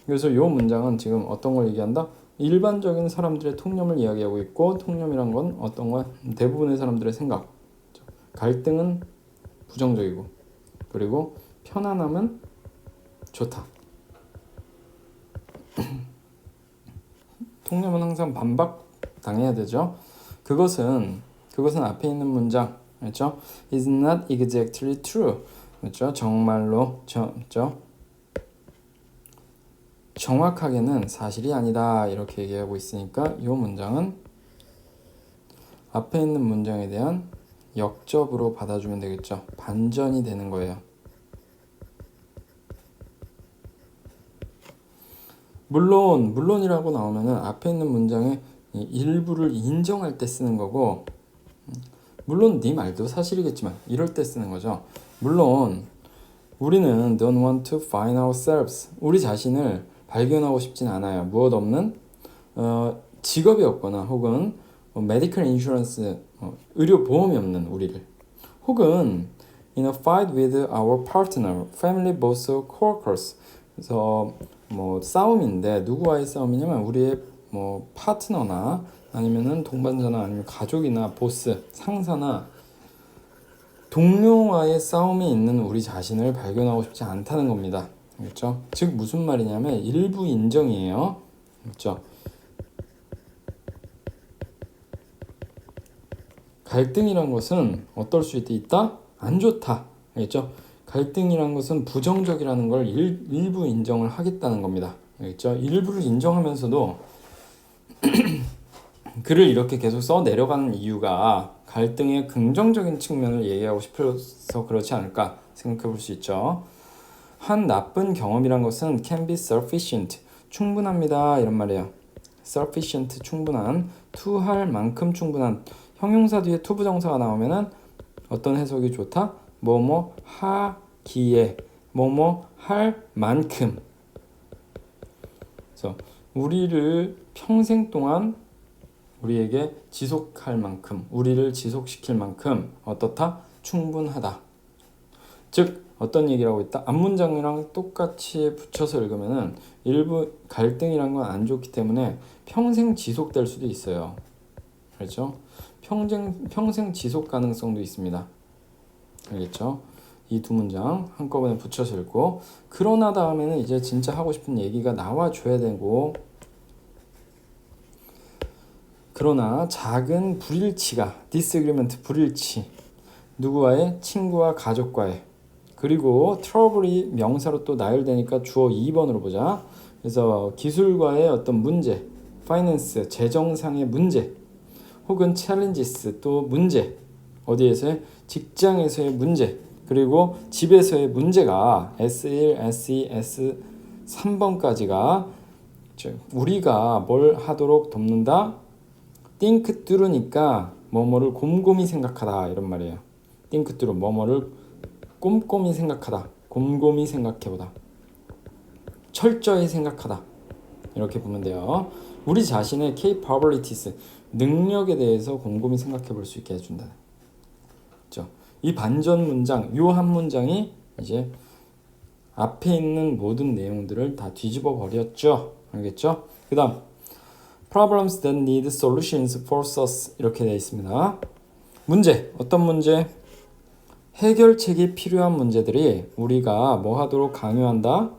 그래서 이 문장은 지금 어떤 걸 얘기한다? 일반적인 사람들의 통념을 이야기하고 있고 통념이란 건 어떤 거야? 대부분의 사람들의 생각. 갈등은 부정적이고 그리고 편안함은 좋다. 통념은 항상 반박당해야 되죠. 그것은 앞에 있는 문장, 그렇죠? is not exactly true. 그렇죠? 정말로 그렇죠? 정확하게는 사실이 아니다. 이렇게 얘기하고 있으니까 이 문장은 앞에 있는 문장에 대한 역접으로 받아주면 되겠죠. 반전이 되는 거예요. 물론이라고 나오면은 앞에 있는 문장의 일부를 인정할 때 쓰는 거고, 물론 네 말도 사실이겠지만 이럴 때 쓰는 거죠. 물론 우리는 don't want to find ourselves, 우리 자신을 발견하고 싶진 않아요. 무엇 없는 직업이 없거나 혹은 medical insurance, 의료 보험이 없는 우리를, 혹은 in a fight with our partner, family, boss, coworkers. 그래서 뭐 싸움인데 누구와의 싸움이냐면 우리의 뭐 파트너나 아니면은 동반자나 아니면 가족이나 보스, 상사나 동료와의 싸움이 있는 우리 자신을 발견하고 싶지 않다는 겁니다. 그렇죠? 즉 무슨 말이냐면 일부 인정이에요. 그렇죠? 갈등이란 것은 어떨 수 있다? 안 좋다. 알겠죠? 갈등이란 것은 부정적이라는 걸 일부 인정을 하겠다는 겁니다. 알겠죠? 일부를 인정하면서도 글을 이렇게 계속 써 내려가는 이유가 갈등의 긍정적인 측면을 얘기하고 싶어서 그렇지 않을까 생각해 볼 수 있죠. 한 나쁜 경험이란 것은 can be sufficient, 충분합니다 이런 말이에요. sufficient, 충분한, to 할 만큼 충분한. 형용사 뒤에 to 부정사가 나오면은 어떤 해석이 좋다? 뭐뭐 하기에, 뭐뭐 할 만큼. 그래서 우리를 평생 동안 우리에게 지속할 만큼, 우리를 지속시킬 만큼 어떻다? 충분하다. 즉 어떤 얘기를 하고 있다? 앞문장이랑 똑같이 붙여서 읽으면은 일부 갈등이란 건 안 좋기 때문에 평생 지속될 수도 있어요. 그렇죠? 평생 지속 가능성도 있습니다. 알겠죠? 이 두 문장 한꺼번에 붙여서 읽고, 그러나 다음에는 이제 진짜 하고 싶은 얘기가 나와줘야 되고, 그러나 작은 불일치가, disagreement, 불일치, 누구와의? 친구와 가족과의. 그리고 트러블이 명사로 또 나열되니까 주어 2번으로 보자. 그래서 기술과의 어떤 문제, 파이낸스, 재정상의 문제, 혹은 challenges, 또 문제, 어디에서의? 직장에서의 문제, 그리고 집에서의 문제가 S1, S2, S3번까지가 우리가 뭘 하도록 돕는다? think through니까 뭐뭐를 곰곰이 생각하다 이런 말이에요. think through, 뭐뭐를 꼼꼼히 생각하다, 곰곰이 생각해보다, 철저히 생각하다 이렇게 보면 돼요. 우리 자신의 capabilities, 능력에 대해서 곰곰이 생각해 볼 수 있게 해준다. 그렇죠? 이 반전 문장, 요 한 문장이 이제 앞에 있는 모든 내용들을 다 뒤집어 버렸죠. 알겠죠? 그 다음 problems that need solutions for us 이렇게 되어 있습니다. 문제, 어떤 문제? 해결책이 필요한 문제들이 우리가 뭐 하도록 강요한다?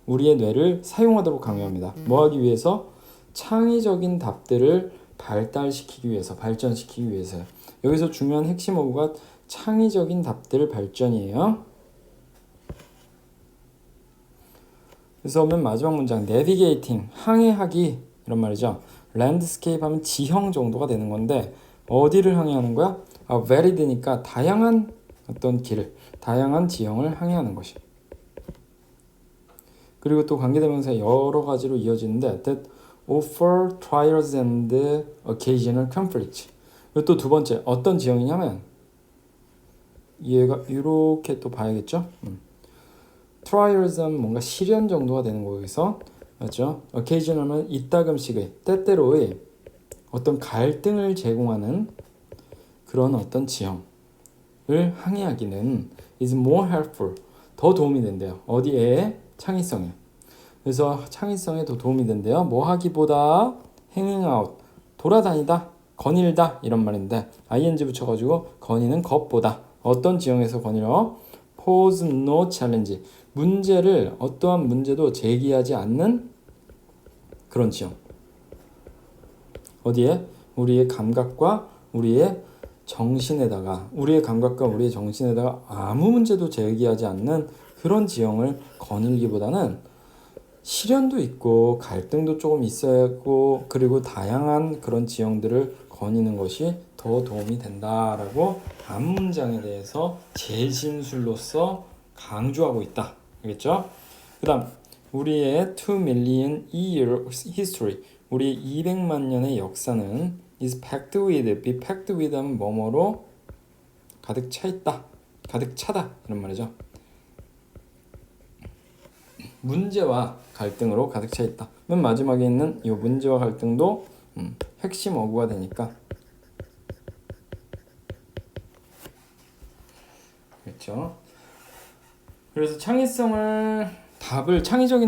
우리의 뇌를 사용하도록 강요합니다. 뭐 하기 위해서? 창의적인 답들을 발달시키기 위해서, 발전시키기 위해서요. 여기서 중요한 핵심 어구가 창의적인 답들 발전이에요. 그래서 맨 마지막 문장 navigating, 항해하기 이런 말이죠. landscape 하면 지형 정도가 되는 건데 어디를 항해하는 거야? varied니까 다양한 어떤 길을, 다양한 지형을 항해하는 것이. 그리고 또 관계대명사 여러 가지로 이어지는데 that offer trials and occasional conflicts. 그리고 또 두 번째 어떤 지형이냐면 얘가 이렇게 또 봐야겠죠. trials는 뭔가 시련 정도가 되는 거기서, 맞죠? occasional은 이따금씩의, 때때로의 어떤 갈등을 제공하는 그런 어떤 지형을 항해하기는 is more helpful, 더 도움이 된대요. 어디에? 창의성에. 그래서 창의성에 더 도움이 된대요. 뭐 하기보다 hanging out, 돌아다니다, 거닐다 이런 말인데 ing 붙여가지고 거니는 것보다. 어떤 지형에서 거닐어? pose no challenge, 문제를, 어떠한 문제도 제기하지 않는 그런 지형. 어디에? 우리의 감각과 우리의 정신에다가, 우리의 감각과 우리의 정신에다가 아무 문제도 제기하지 않는 그런 지형을 거닐기보다는 시련도 있고 갈등도 조금 있어야 하고, 그리고 다양한 그런 지형들을 거니는 것이 더 도움이 된다라고 앞문장에 대해서 재진술로서 강조하고 있다. 알겠죠? 그 다음 우리의 2 million year history, 우리 200만 년의 역사는 is packed with, be packed with 하면 뭐뭐로 가득 차 있다, 가득 차다 이런 말이죠. 문제와 갈등으로 가득 차 있다. 맨 마지막에 있는 이 문제와 갈등도 핵심 어구가 되니까. 그렇죠? 그래서 창의적인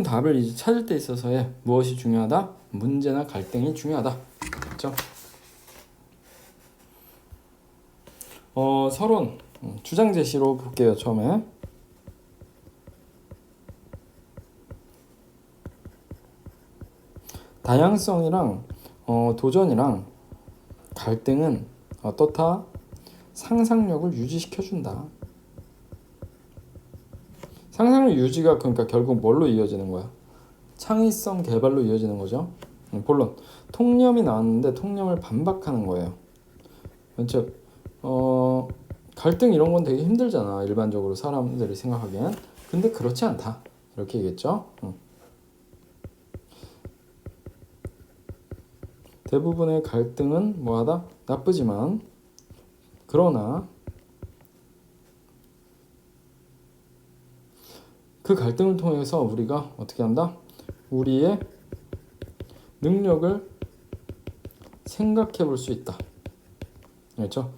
답을 이제 찾을 때 있어서의 무엇이 중요하다? 문제나 갈등이 중요하다. 그렇죠? 서론 주장 제시로 볼게요. 처음에 다양성이랑 도전이랑 갈등은 어떻다? 상상력을 유지시켜준다. 상상력 유지가 그러니까 결국 뭘로 이어지는 거야? 창의성 개발로 이어지는 거죠. 본론 통념이 나왔는데 통념을 반박하는 거예요. 즉 갈등 이런 건 되게 힘들잖아. 일반적으로 사람들이 생각하기엔. 근데 그렇지 않다. 이렇게 얘기했죠. 대부분의 갈등은 뭐하다? 나쁘지만 그러나 그 갈등을 통해서 우리가 어떻게 한다? 우리의 능력을 생각해 볼 수 있다. 그렇죠?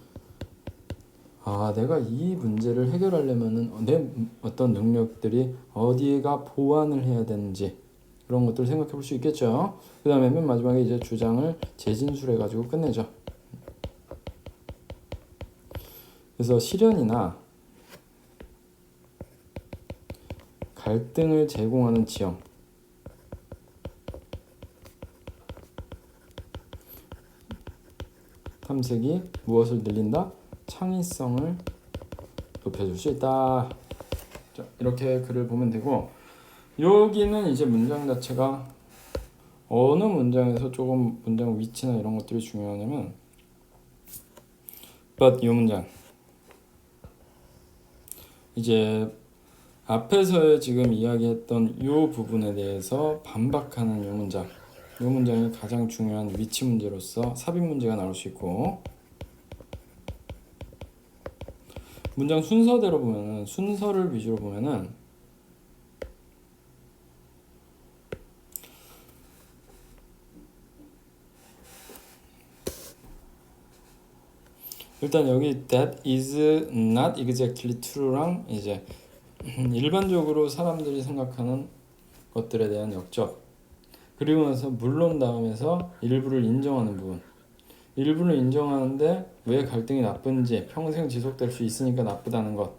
내가 이 문제를 해결하려면은 내 어떤 능력들이 어디가 보완을 해야 되는지 그런 것들을 생각해 볼 수 있겠죠. 그 다음에 맨 마지막에 이제 주장을 재진술해 가지고 끝내죠. 그래서 실현이나 갈등을 제공하는 지형, 탐색이 무엇을 늘린다? 창의성을 높여줄 수 있다. 자, 이렇게 글을 보면 되고, 여기는 이제 문장 자체가 어느 문장에서 조금 문장 위치나 이런 것들이 중요하냐면 but 이 문장 이제 앞에서 지금 이야기했던 이 부분에 대해서 반박하는 이 문장, 이 문장이 가장 중요한 위치 문제로서 삽입 문제가 나올 수 있고, 문장 순서대로 보면은 순서를 위주로 보면은 일단 여기 that is not exactly true랑 이제 일반적으로 사람들이 생각하는 것들에 대한 역적, 그리고 나서 물론 다음에서 일부를 인정하는 부분, 일부를 인정하는데 왜 갈등이 나쁜지, 평생 지속될 수 있으니까 나쁘다는 것,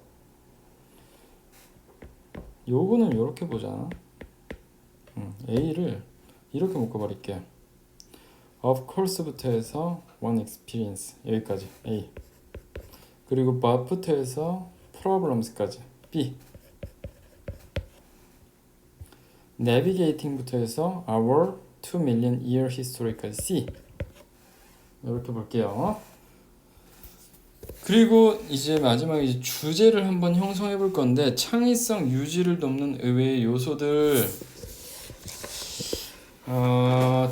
요거는 이렇게 보자. A를 이렇게 묶어버릴게요. Of course부터 해서 one experience 여기까지 A, 그리고 but부터 해서 problems까지 B, navigating부터 해서 our 2 million year history까지 C, 이렇게 볼게요. 그리고 이제 마지막에 이제 주제를 한번 형성해 볼 건데, 창의성 유지를 돕는 의외의 요소들,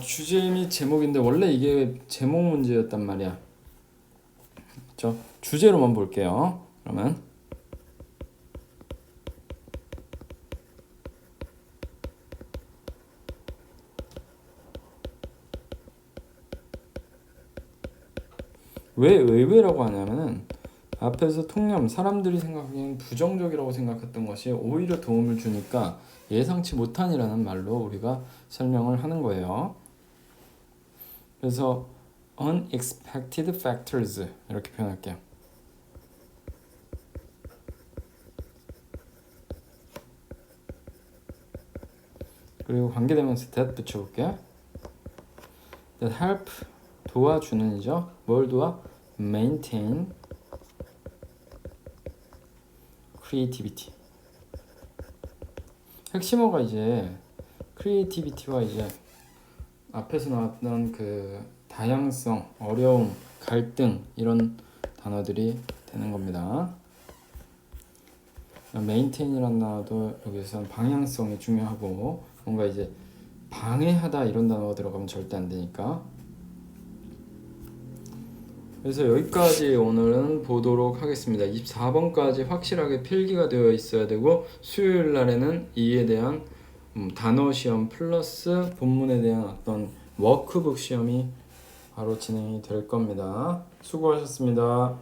주제 및 제목인데 원래 이게 제목 문제였단 말이야. 그렇죠? 주제로만 볼게요. 그러면 왜 의외라고 하냐면은 앞에서 통념, 사람들이 생각하기엔 부정적이라고 생각했던 것이 오히려 도움을 주니까 예상치 못한이라는 말로 우리가 설명을 하는 거예요. 그래서 unexpected factors 이렇게 표현할게요. 그리고 관계대명사 that 붙여볼게요. that help 도와주는 이죠. 뭘 도와? maintain creativity. 핵심어가 이제 creativity와 이제 앞에서 나왔던 그 다양성, 어려움, 갈등 이런 단어들이 되는 겁니다. maintain이라는 단어도 여기서 방향성이 중요하고, 뭔가 이제 방해하다 이런 단어가 들어가면 절대 안 되니까. 그래서 여기까지 오늘은 보도록 하겠습니다. 24번까지 확실하게 필기가 되어 있어야 되고, 수요일 날에는 이에 대한 단어 시험 플러스 본문에 대한 어떤 워크북 시험이 바로 진행이 될 겁니다. 수고하셨습니다.